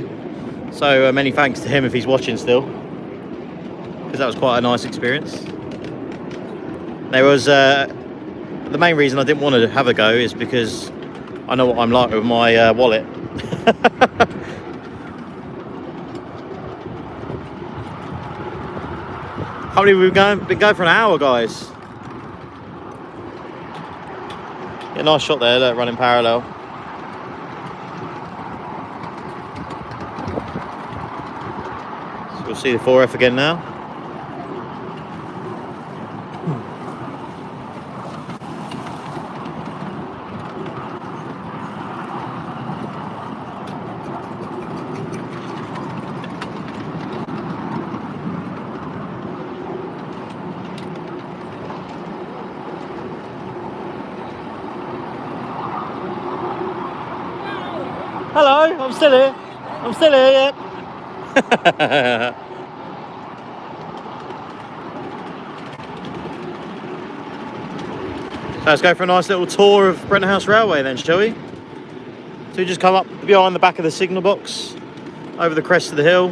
So many thanks to him if he's watching still, because that was quite a nice experience. There was the main reason I didn't want to have a go is because I know what I'm like with my wallet. How many we've been going for an hour, guys? Yeah, nice shot there, look, running parallel. So we'll see the 4F again now. Hello, I'm still here. I'm still here, yeah. let's go for a nice little tour of Brent House RLY then, shall we? So we just come up behind the back of the signal box, over the crest of the hill,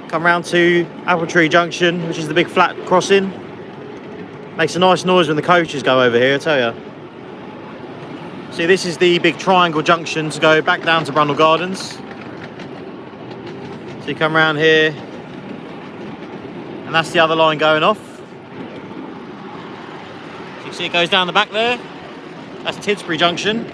come round to Tidsbury Junction, which is the big flat crossing. Makes a nice noise when the coaches go over here, I tell you. See, this is the big triangle junction to go back down to Brundle Gardens. So you come around here, and that's the other line going off. So you see it goes down the back there. That's Tidsbury Junction.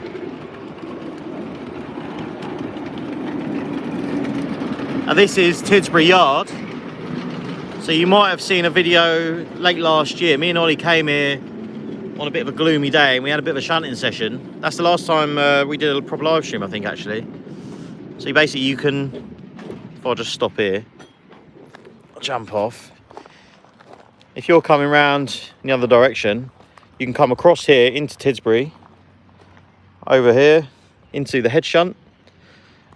And this is Tidsbury Yard. So you might have seen a video late last year. Me and Ollie came here on a bit of a gloomy day and we had a bit of a shunting session. That's the last time we did a proper live stream, I think, actually. So basically you can, if I just stop here, jump off. If you're coming round in the other direction, you can come across here into Tidsbury, over here into the head shunt,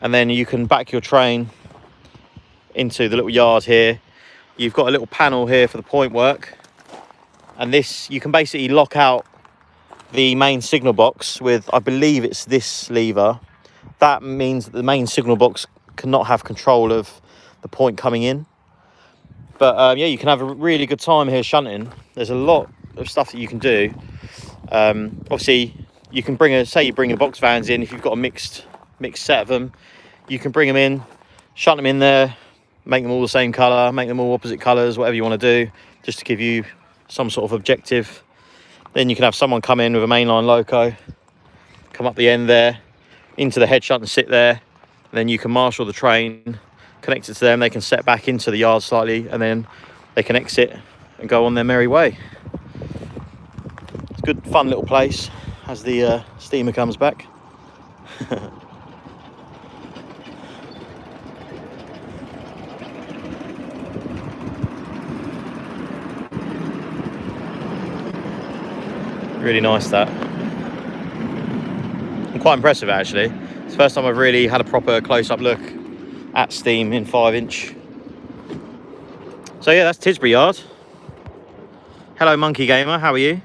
and then you can back your train into the little yard here. You've got a little panel here for the point work, and this, you can basically lock out the main signal box with, I believe it's this lever. That means that the main signal box cannot have control of the point coming in. But yeah, you can have a really good time here shunting. There's a lot of stuff that you can do. Obviously you can bring say you bring the box vans in. If you've got a mixed set of them, you can bring them in, shunt them in there, make them all the same colour, make them all opposite colours, whatever you want to do, just to give you some sort of objective. Then you can have someone come in with a mainline loco, come up the end there, into the head shunt and sit there. And then you can marshal the train, connect it to them, they can set back into the yard slightly, and then they can exit and go on their merry way. It's a good, fun little place as the steamer comes back. Really nice, that. I'm quite impressive, actually. It's the first time I've really had a proper close-up look at steam in 5-inch. So yeah, that's Tidsbury Yard. Hello, Monkey Gamer, how are you?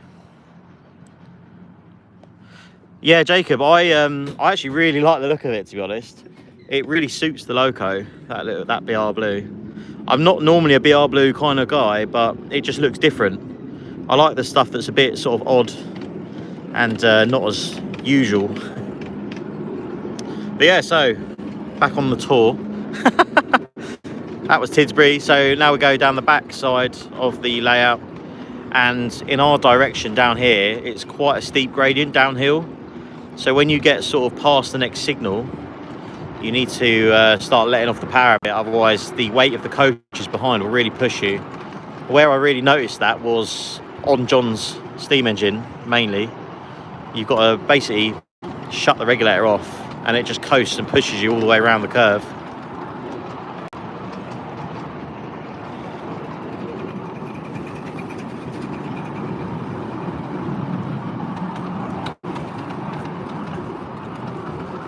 Yeah, Jacob, I actually really like the look of it, to be honest. It really suits the loco, that BR blue. I'm not normally a BR blue kind of guy, but it just looks different. I like the stuff that's a bit sort of odd and not as usual. But yeah, so back on the tour. That was Tidsbury. So now we go down the back side of the layout, and in our direction down here, it's quite a steep gradient downhill. So when you get sort of past the next signal, you need to start letting off the power a bit, otherwise the weight of the coaches behind will really push you. Where I really noticed that was on John's steam engine mainly. You've got to basically shut the regulator off and it just coasts and pushes you all the way around the curve.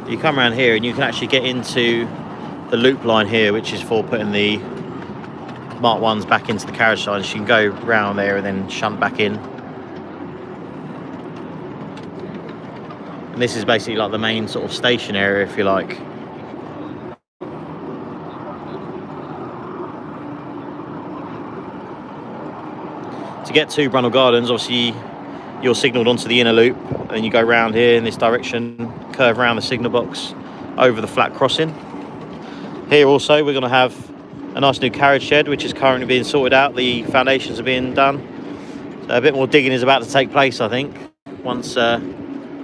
You come around here and you can actually get into the loop line here, which is for putting the Mark 1s back into the carriage signs. You can go round there and then shunt back in. And this is basically like the main sort of station area, if you like. To get to Brundle Gardens, obviously you're signalled onto the inner loop, and you go round here in this direction, curve around the signal box, over the flat crossing. Here also we're going to have a nice new carriage shed, which is currently being sorted out. The foundations are being done. So a bit more digging is about to take place, I think, once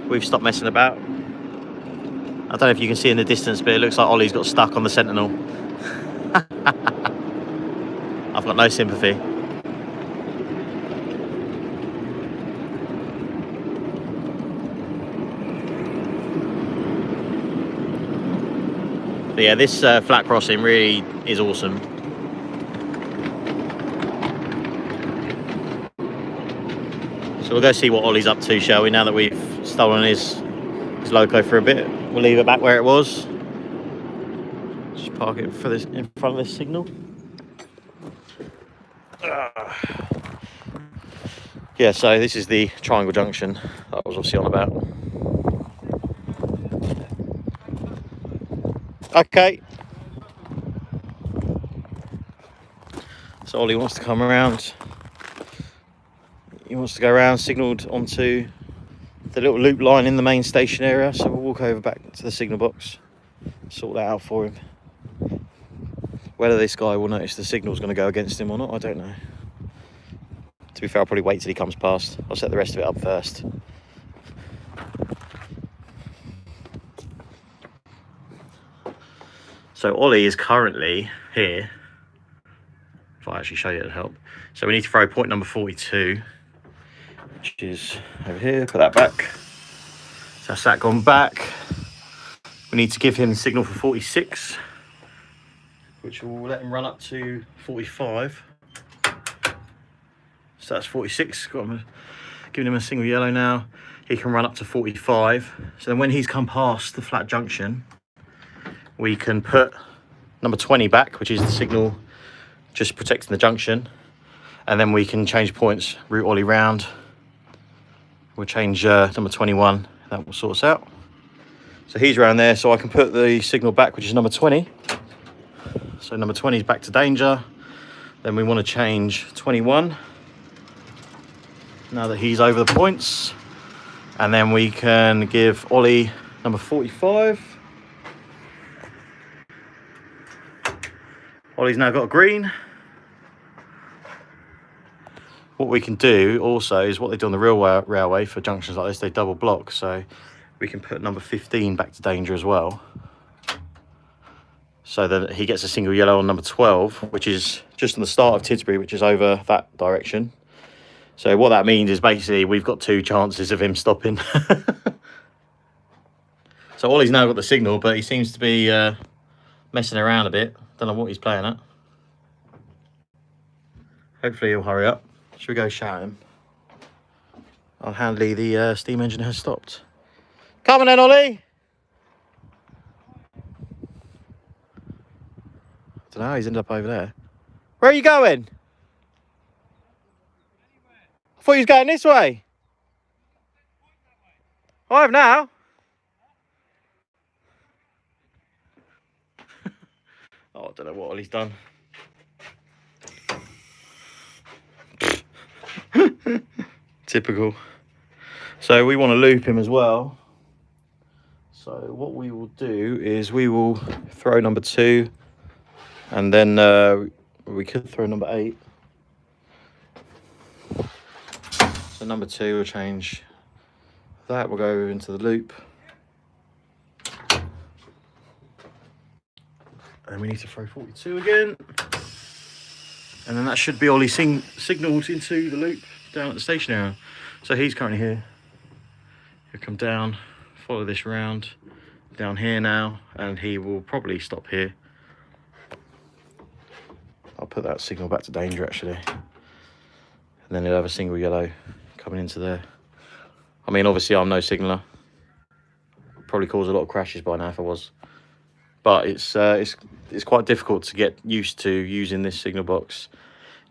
we've stopped messing about. I don't know if you can see in the distance, but it looks like Ollie's got stuck on the Sentinel. I've got no sympathy. But yeah, this flat crossing really is awesome. So we'll go see what Ollie's up to, shall we, now that we've stolen his loco for a bit. We'll leave it back where it was. Just park it for this, in front of this signal. Yeah, so this is the Triangle Junction that I was obviously on about. Okay. So Ollie wants to come around. He wants to go around, signalled onto the little loop line in the main station area. So we'll walk over back to the signal box, sort that out for him. Whether this guy will notice the signal's going to go against him or not, I don't know. To be fair, I'll probably wait till he comes past. I'll set the rest of it up first. So Ollie is currently here. If I actually show you, it'll help. So we need to throw point number 42, which is over here. Put that back. So that's that gone back. We need to give him the signal for 46, which will let him run up to 45. So that's 46. Giving him a single yellow now. He can run up to 45. So then when he's come past the flat junction, we can put number 20 back, which is the signal just protecting the junction. And then we can change points, route Ollie round. We'll change number 21. That will sort us out. So he's around there, so I can put the signal back, which is number 20. So number 20 is back to danger. Then we want to change 21. Now that he's over the points. And then we can give Ollie number 45. Ollie's now got a green. What we can do also is what they do on the railway for junctions like this, they double block. So we can put number 15 back to danger as well. So that he gets a single yellow on number 12, which is just on the start of Tidsbury, which is over that direction. So what that means is basically we've got 2 chances of him stopping. So Ollie's now got the signal, but he seems to be messing around a bit. Don't know what he's playing at. Hopefully he'll hurry up. Should we go shout him? Unhandily, the steam engine has stopped. Come on then, Ollie! I don't know, he's ended up over there. Where are you going? I thought he was going this way. I have now. Oh, I don't know what Ollie's done. Typical. So we want to loop him as well. So what we will do is we will throw number 2, and then we could throw number 8. So number 2 will change that. We'll go into the loop. And we need to throw 42 again. And then that should be Ollie signalled into the loop down at the station area. So he's currently here. He'll come down, follow this round, down here now, and he will probably stop here. I'll put that signal back to danger actually. And then he'll have a single yellow coming into there. I mean, obviously I'm no signaller. Probably cause a lot of crashes by now if I was. But it's quite difficult to get used to using this signal box,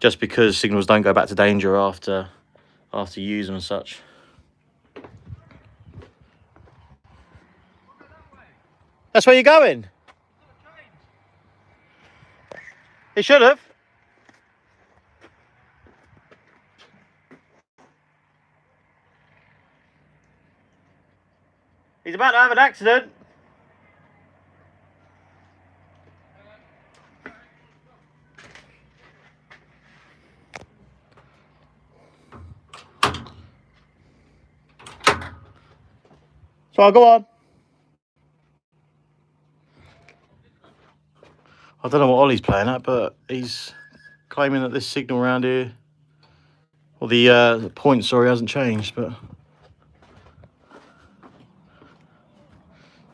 just because signals don't go back to danger after you use them and such. That's where you're going? He should have. He's about to have an accident. So I'll go on. I don't know what Ollie's playing at, but he's claiming that this signal around here, or the point, sorry, hasn't changed. But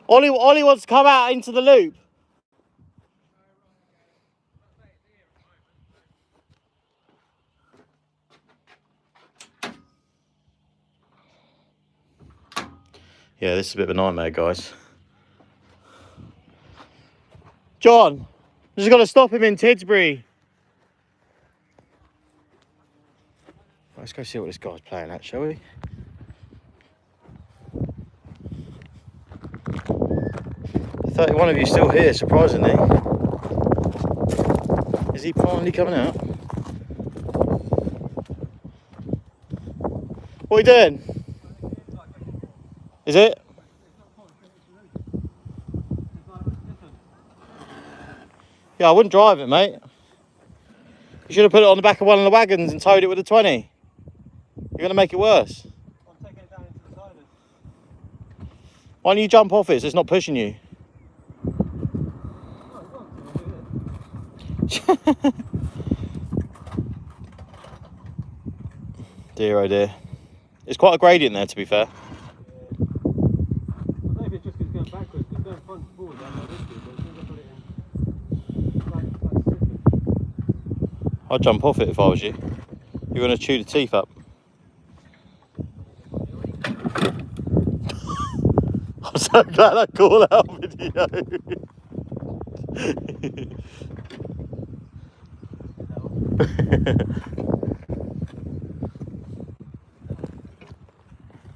Ollie wants to come out into the loop. Yeah, this is a bit of a nightmare, guys. John, just got to stop him in Tidsbury. Let's go see what this guy's playing at, shall we? 31 of you still here, surprisingly. Is he finally coming out? What are you doing? Is it? Yeah, I wouldn't drive it, mate. You should have put it on the back of one of the wagons and towed it with a 20. You're going to make it worse. I'm taking it down into the silence. Why don't you jump off it so it's not pushing you? Dear oh dear. It's quite a gradient there, to be fair. I don't know if it's just because it's going backwards, because it's going front and forward down like this, but as soon as I put it in, like I'd jump off it if I was you. You're going to chew the teeth up. I'm so glad I call out video.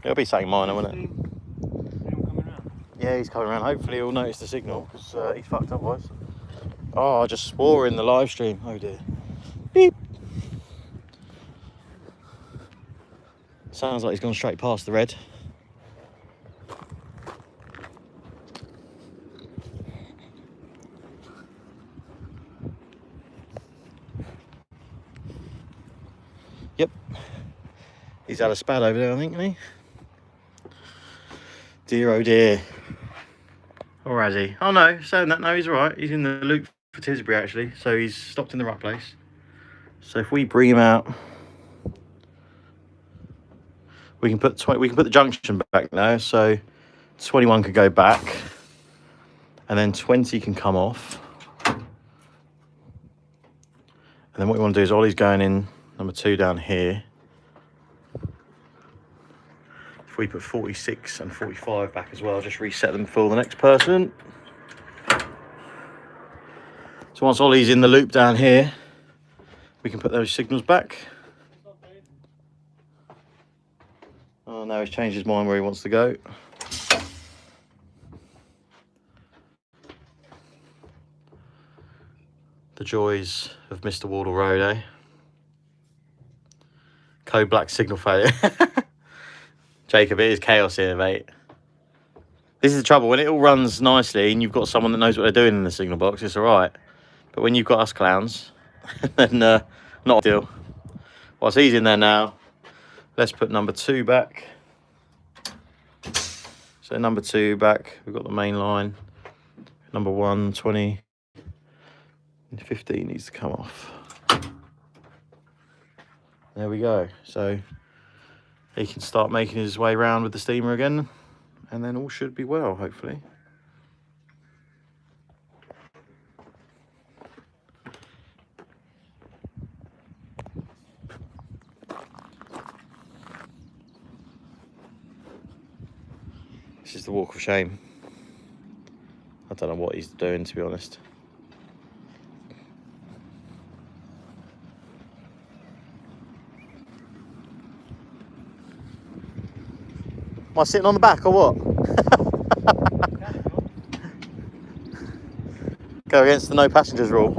It'll be something minor, won't it? Yeah, he's coming around. Hopefully he'll notice the signal, because he's fucked up, boys. Oh, I just swore in the live stream. Oh dear. Beep. Sounds like he's gone straight past the red. Yep. He's had a spat over there, I think, hasn't he? Dear oh dear. Or has he? Oh no, saying that, no, he's alright. He's in the loop for Tidsbury actually, so he's stopped in the right place. So if we bring him out, we can put the junction back now, so 21 can go back, and then 20 can come off. And then what we want to do is Ollie's going in number 2 down here. If we put 46 and 45 back as well, just reset them for the next person. So once Ollie's in the loop down here, we can put those signals back. Oh, now he's changed his mind where he wants to go. The joys of Mr. Wardle Road, eh? Code black signal failure. Jacob, it is chaos here, mate. This is the trouble. When it all runs nicely and you've got someone that knows what they're doing in the signal box, it's all right. But when you've got us clowns, then not ideal. Whilst he's in there now, let's put number 2 back. So number 2 back, we've got the main line. Number 1, 20, and 15 needs to come off. There we go. So he can start making his way around with the steamer again, and then all should be well, hopefully. This is the walk of shame. I don't know what he's doing, to be honest. Am I sitting on the back or what? Go against the no passengers rule.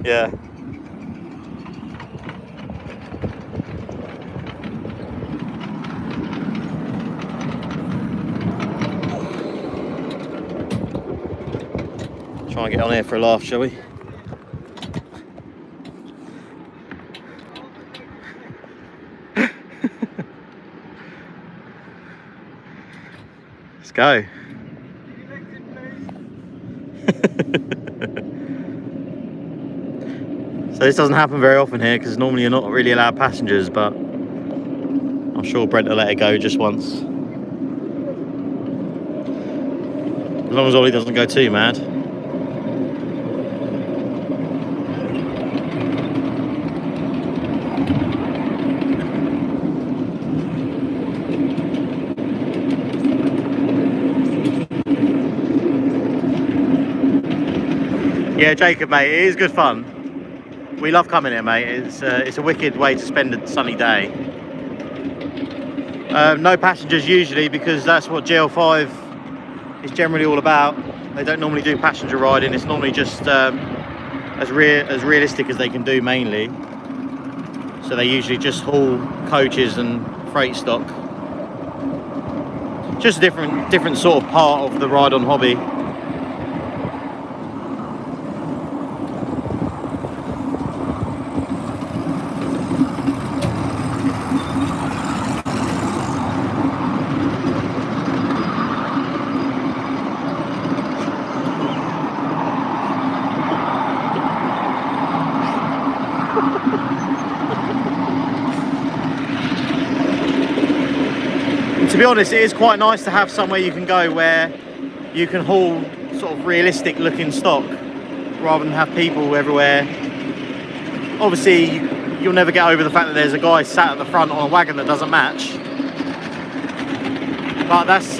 Yeah. Try and get on here for a laugh, shall we? Let's go. So this doesn't happen very often here because normally you're not really allowed passengers, but I'm sure Brent will let it go just once. As long as Ollie doesn't go too mad. Yeah, Jacob, mate, it is good fun. We love coming here, mate. It's a wicked way to spend a sunny day. No passengers usually, because that's what GL5 is generally all about. They don't normally do passenger riding. It's normally just as realistic as they can do mainly. So they usually just haul coaches and freight stock. Just a different sort of part of the ride-on hobby. To be honest, it is quite nice to have somewhere you can go where you can haul sort of realistic looking stock rather than have people everywhere. Obviously, you'll never get over the fact that there's a guy sat at the front on a wagon that doesn't match. But that's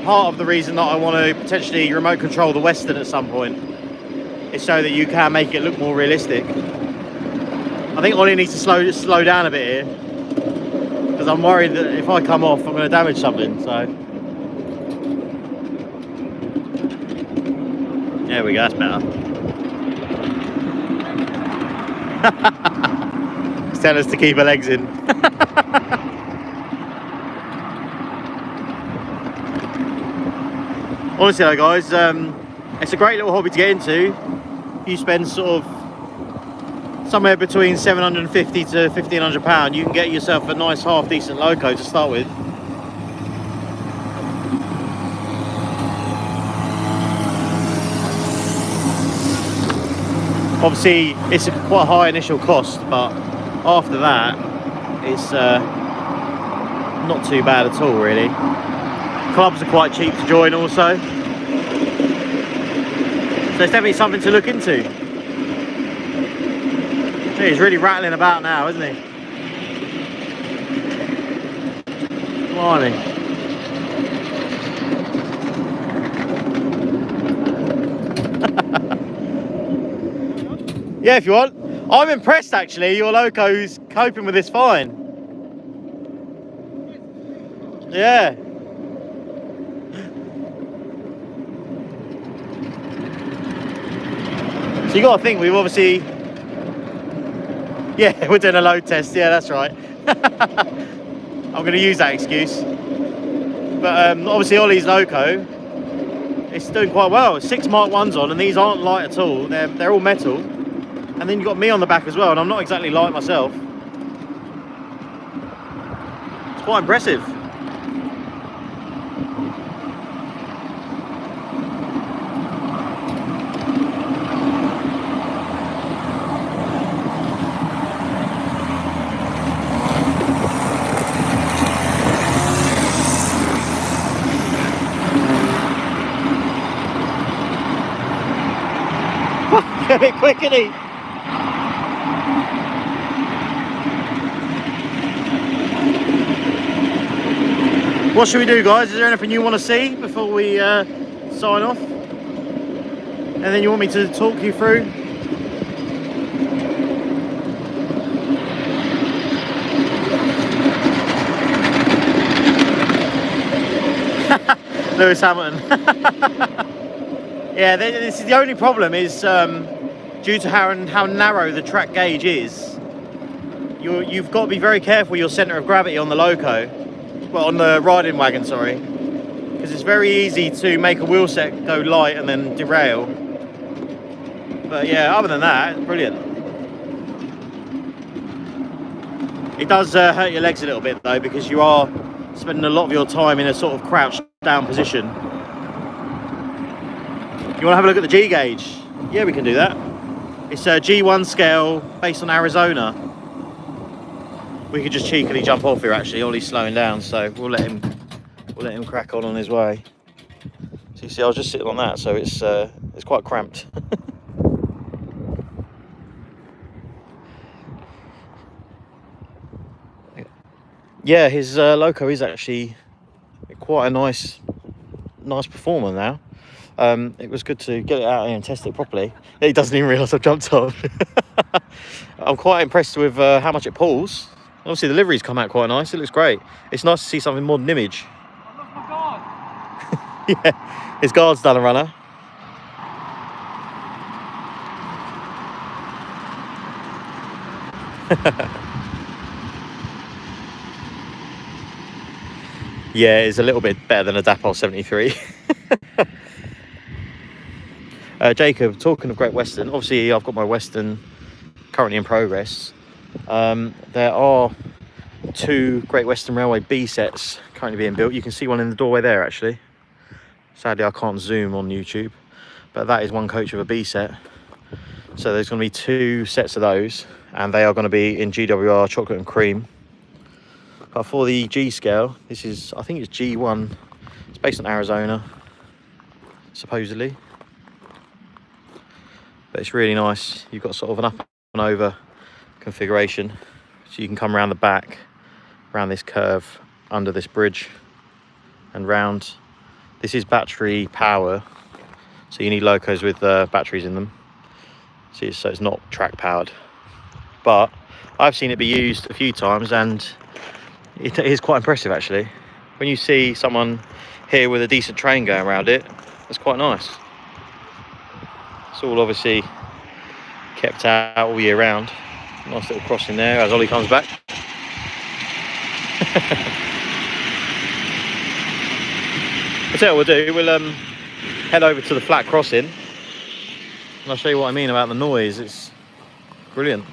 part of the reason that I want to potentially remote control the Western at some point, is so that you can make it look more realistic. I think Ollie needs to slow down a bit here, because I'm worried that if I come off, I'm going to damage something. So there we go, that's better. It's telling us to keep our legs in. Honestly though, guys, it's a great little hobby to get into. You spend sort of somewhere between £750 to £1,500, you can get yourself a nice half decent loco to start with. Obviously it's a quite high initial cost, but after that it's not too bad at all really. Clubs are quite cheap to join also, so it's definitely something to look into. He's really rattling about now, isn't he? Blimey. Yeah, if you want. I'm impressed actually, your loco's coping with this fine. Yeah. So you got to think, we've obviously... Yeah, we're doing a load test, yeah, that's right. I'm going to use that excuse. But obviously Ollie's loco, it's doing quite well. 6 Mark 1s on, and these aren't light at all. They're all metal. And then you've got me on the back as well, and I'm not exactly light myself. It's quite impressive. A bit quick, isn't he? What should we do, guys? Is there anything you want to see before we sign off? Anything you want me to talk you through? Lewis Hamilton. Yeah, this is the only problem is due to how narrow the track gauge is. You've got to be very careful your centre of gravity on the loco, well, on the riding wagon, sorry, because it's very easy to make a wheel set go light and then derail. But yeah, other than that, it's brilliant. It does hurt your legs a little bit though, because you are spending a lot of your time in a sort of crouched down position. You want to have a look at the G gauge? Yeah, we can do that. It's a G1 scale based on Arizona. We could just cheekily jump off here actually. Ollie's slowing down, so we'll let him crack on his way. So you see, I was just sitting on that, so it's quite cramped. Yeah, his loco is actually quite a nice performer now. it was good to get it out here and test it properly. He doesn't even realise I've jumped on. I'm quite impressed with how much it pulls. Obviously the livery's come out quite nice, it looks great. It's nice to see something more than image. I lost my guard. Yeah, his guard's done a runner. Yeah, it's a little bit better than a Dapol 73. Jacob, talking of Great Western, obviously I've got my Western currently in progress. There are 2 Great Western Railway B sets currently being built. You can see one in the doorway there actually. Sadly I can't zoom on YouTube, but that is one coach of a B set. So there's going to be 2 sets of those, and they are going to be in GWR chocolate and cream. But for the G scale, this is, I think it's G1. It's based on Arizona, supposedly. But it's really nice. You've got sort of an up and over configuration. So you can come around the back, around this curve, under this bridge, and round. This is battery power. So you need locos with batteries in them. So it's not track powered. But I've seen it be used a few times, and it is quite impressive actually. When you see someone here with a decent train going around it, it's quite nice. It's all obviously kept out all year round. Nice little crossing there as Ollie comes back. I'll tell you what we'll do, we'll head over to the flat crossing and I'll show you what I mean about the noise. It's brilliant.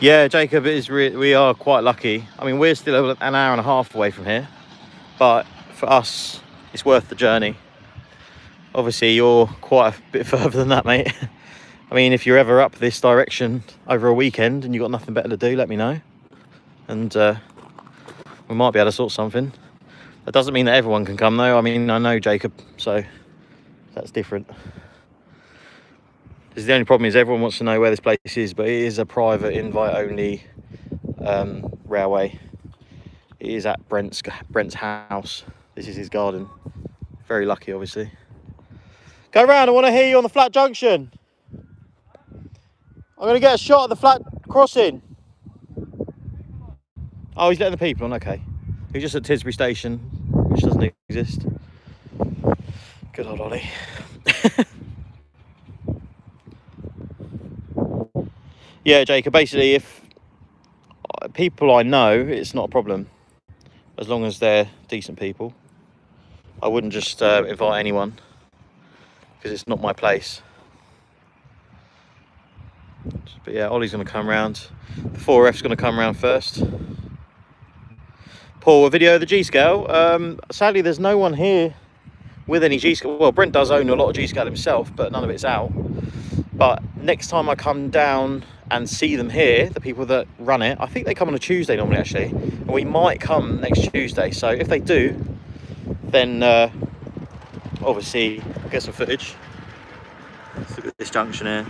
Yeah, Jacob, we are quite lucky. I mean, we're still an hour and a half away from here, but for us, it's worth the journey. Obviously, you're quite a bit further than that, mate. I mean, if you're ever up this direction over a weekend and you've got nothing better to do, let me know. And we might be able to sort something. That doesn't mean that everyone can come, though. I mean, I know Jacob, so that's different. The only problem is everyone wants to know where this place is, but it is a private invite-only railway. It is at Brent's house. This is his garden. Very lucky, obviously. Go round, I want to hear you on the flat junction. I'm going to get a shot of the flat crossing. Oh, he's letting the people on, okay. He's just at Tidsbury Station, which doesn't exist. Good old Ollie. Yeah, Jacob, basically, if people I know, it's not a problem. As long as they're decent people. I wouldn't just invite anyone, because it's not my place. But yeah, Ollie's going to come round. The 4F's going to come round first. Paul, a video of the G-scale. Sadly, there's no one here with any G-scale. Well, Brent does own a lot of G-scale himself, but none of it's out. But next time I come down and see them here, the people that run it, I think they come on a Tuesday normally, actually. And we might come next Tuesday. So if they do, then obviously I'll get some footage. Let's look at this junction here.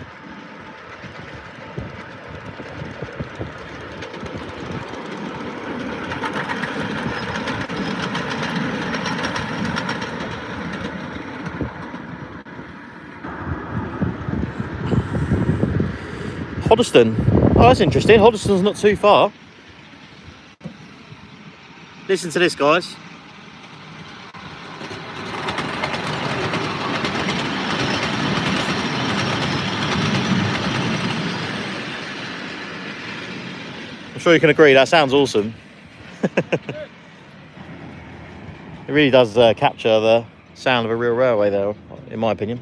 Hoddesdon. Oh, that's interesting. Hoddesdon's not too far. Listen to this, guys. I'm sure you can agree, that sounds awesome. It really does capture the sound of a real railway there, in my opinion.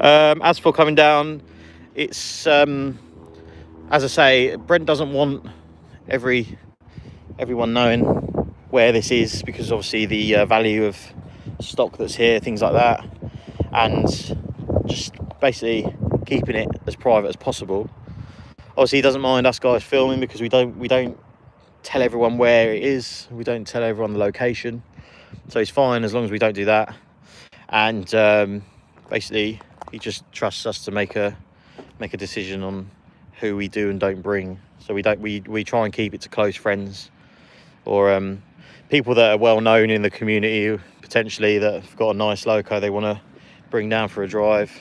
As for coming down, it's as I say, Brent doesn't want everyone knowing where this is, because obviously the value of stock that's here, things like that, and just basically keeping it as private as possible. Obviously he doesn't mind us guys filming, because we don't tell everyone where it is, we don't tell everyone the location, so it's fine as long as we don't do that. And basically he just trusts us to make a decision on who we do and don't bring. So we try and keep it to close friends, or people that are well known in the community, potentially, that have got a nice loco they want to bring down for a drive.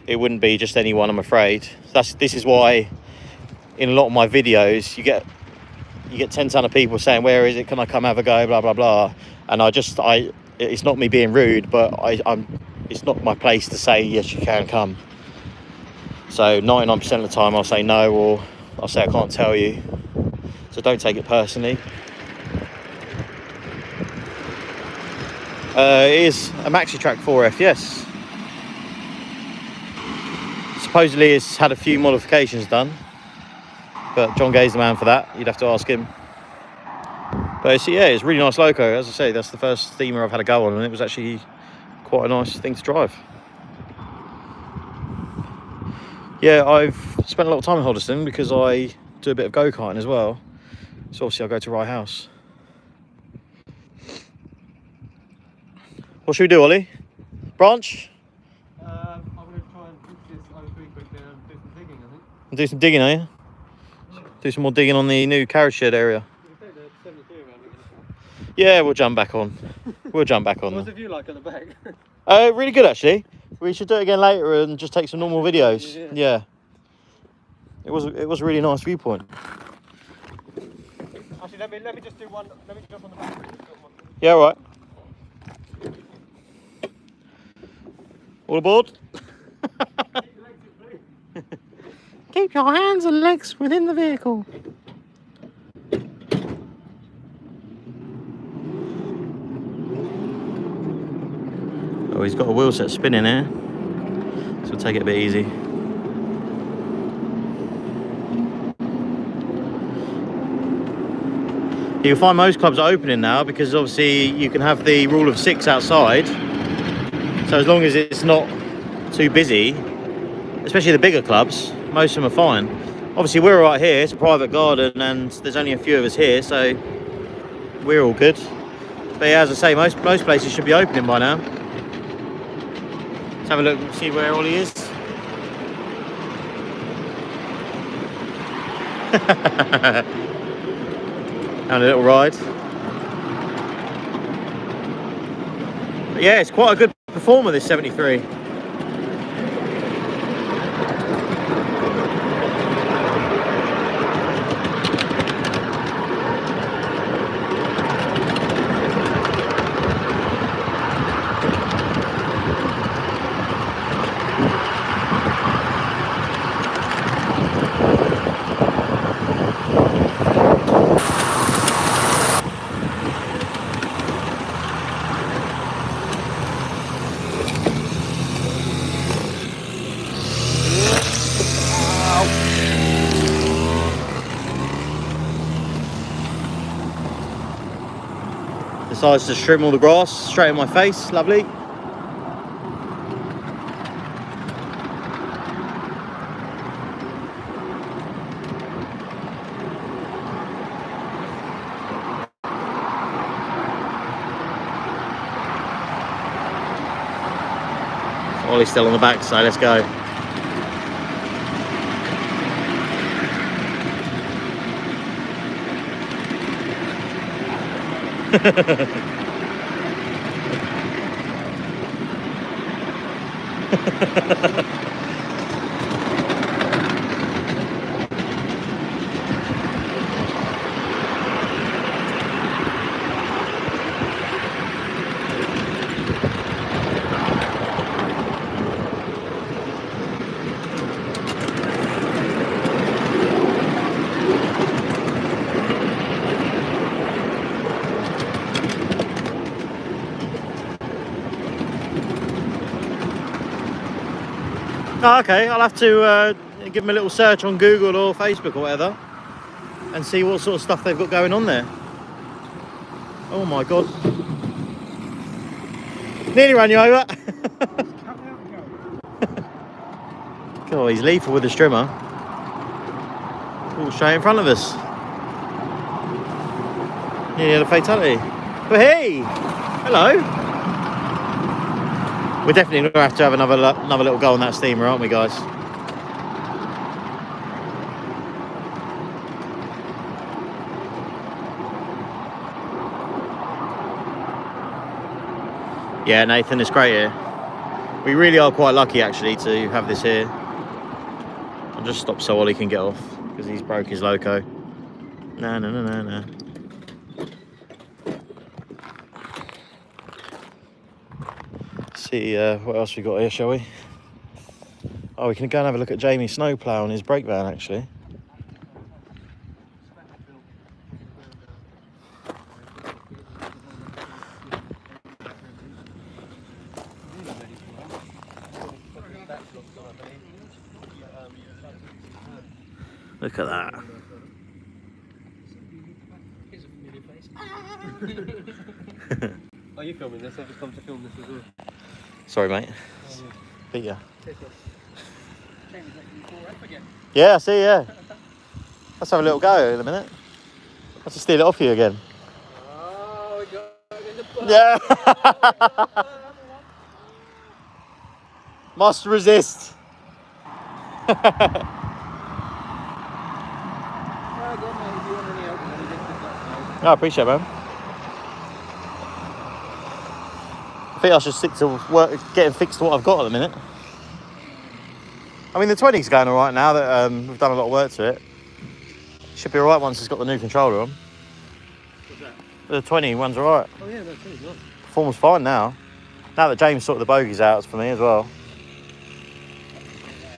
It wouldn't be just anyone, I'm afraid. This is why in a lot of my videos you get 10 ton of people saying, where is it, can I come have a go, blah blah blah. And it's not me being rude, but it's not my place to say yes you can come. So 99% of the time I'll say no, or I'll say I can't tell you, so don't take it personally. It is a maxi track 4F, yes. Supposedly it's had a few modifications done, but John Gay's the man for that. You'd have to ask him. But it's a really nice loco. As I say, that's the first steamer I've had a go on, and it was actually quite a nice thing to drive. Yeah, I've spent a lot of time in Hoddesdon because I do a bit of go-karting as well. So obviously I go to RLY House. What should we do, Ollie? Branch? I'm going to try and fix this over pretty quickly and do some digging, I think. Do some digging, are you? Do some more digging on the new carriage shed area. You take the 72 around again. Yeah, we'll jump back on. We'll jump back on. What's the view like at the back? Really good, actually. We should do it again later and just take some normal videos. Yeah. It was a really nice viewpoint. Actually, let me just do one. Let me jump on the back. Yeah, all right. All aboard? Keep your hands and legs within the vehicle. Oh, he's got a wheel set spinning here, so we'll take it a bit easy. You'll find most clubs are opening now because obviously you can have the rule of 6 outside. So as long as it's not too busy, especially the bigger clubs, most of them are fine. Obviously we're right here, it's a private garden and there's only a few of us here, so we're all good. But yeah, as I say, most places should be opening by now. Let's have a look and see where Ollie is. Having a little ride. But yeah, it's quite a good performer, this 73. Decides to trim all the grass straight in my face, lovely. Ollie's still on the back, so let's go. Oh, okay, I'll have to give them a little search on Google or Facebook or whatever and see what sort of stuff they've got going on there. Oh my god. Nearly ran you over. God, he's lethal with the strimmer. All straight in front of us. Nearly had a fatality. But hey! Hello! We're definitely going to have another little go on that steamer, aren't we, guys? Yeah, Nathan, it's great here. We really are quite lucky actually to have this here. I'll just stop so Ollie can get off because he's broke his loco. No. See what else we got here, shall we? Oh, we can go and have a look at Jamie's snowplow and his brake van actually. Look at that. Are you filming this? I've just come to film this as well. Sorry, mate. Beat ya. Shame he's making you 4F again. Yeah, I see, yeah. Let's have a little go in a minute. I'll have to steal it off you again. Oh, we got it in the butt. Yeah. Must resist. Well, go on, mate, if you want any help, then you just let us know. I appreciate it, man. I think I should stick to work, getting fixed to what I've got at the minute. I mean, the 20's going all right now that we've done a lot of work to it. Should be all right once it's got the new controller on. What's that? The 20 one's all right. Oh, yeah, that's really nice. Performance fine now. Now that James sorted the bogies out, it's for me as well.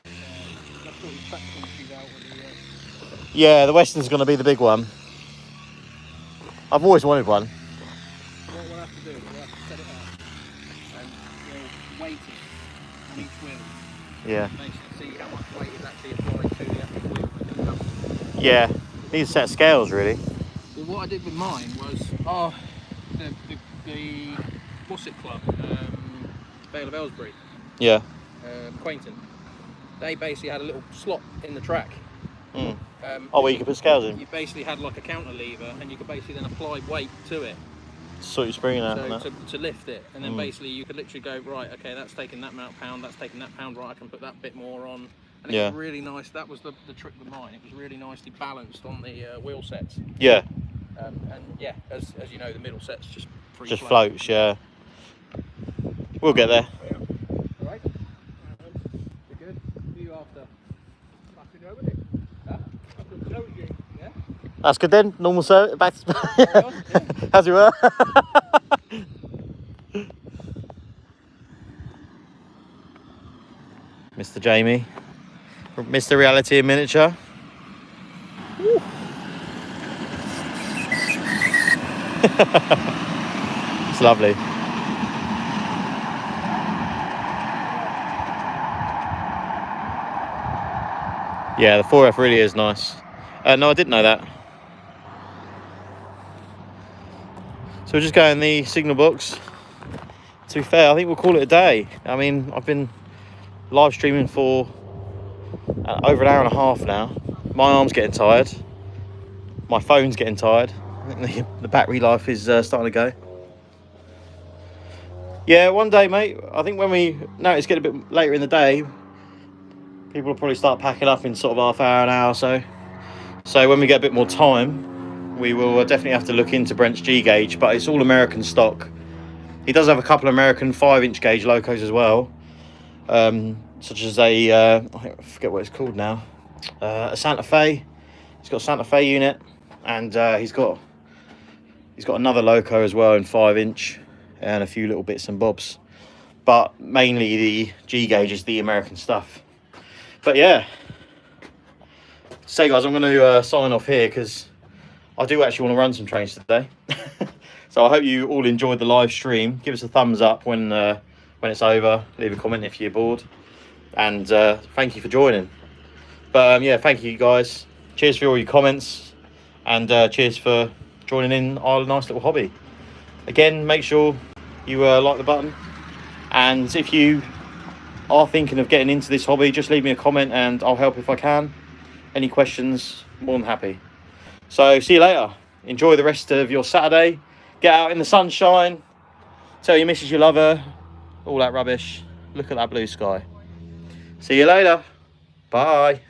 That's what we traction issues out with the... Yeah, the Western's going to be the big one. I've always wanted one. What we'll have to do is we'll have to set it up and we'll weight it on each wheel. Yeah. Basically see how much weight is actually applied to the actual wheel when it comes up. Yeah. Need a set of scales, really. Well, what I did with mine was, the what's it club, Vale of Aylesbury, Yeah. Quainton. They basically had a little slot in the track. Mm. Oh, where you can put scales in? You basically had like a counter lever, and you could basically then apply weight to it. Sort your spring out. So to lift it, and then basically you could literally go, right, okay, that's taking that amount of pound, that's taking that pound, right, I can put that bit more on. And it was really nice. That was the trick with mine. It was really nicely balanced on the wheel sets. Yeah. And yeah, as you know, the middle set's just free Just flow. floats, yeah. We'll get there. Alright? You're good? Who are you after? Passing over it. Huh? After the Joey gig, yeah? That's good then. Normal service. Back to... As you were. Mr. Jamie. Mr. Reality in miniature. Woo. It's lovely. Yeah, the 4F really is nice. No, I didn't know that. So we'll just go in the signal box. To be fair, I think we'll call it a day. I mean, I've been live streaming for over an hour and a half now. My arm's getting tired. My phone's getting tired. I think the battery life is starting to go. Yeah, one day, mate. I think when we notice get a bit later in the day, people will probably start packing up in sort of half hour, an hour or so. So when we get a bit more time, we will definitely have to look into Brent's G gauge, but it's all American stock. He does have a couple of American 5-inch gauge locos as well, such as I forget what it's called now, a Santa Fe. He's got a Santa Fe unit, and he's got another loco as well in 5-inch, and a few little bits and bobs. But mainly the G gauge is the American stuff. But yeah, so guys, I'm going to sign off here because I do actually want to run some trains today. So I hope you all enjoyed the live stream. Give us a thumbs up when it's over. Leave a comment if you're bored. And thank you for joining. But yeah, thank you guys. Cheers for all your comments. And cheers for joining in our nice little hobby. Again, make sure you like the button. And if you are thinking of getting into this hobby, just leave me a comment and I'll help if I can. Any questions, more than happy. So see you later. Enjoy the rest of your Saturday. Get out in the sunshine. Tell your missus you love her. All that rubbish. Look at that blue sky. See you later. Bye.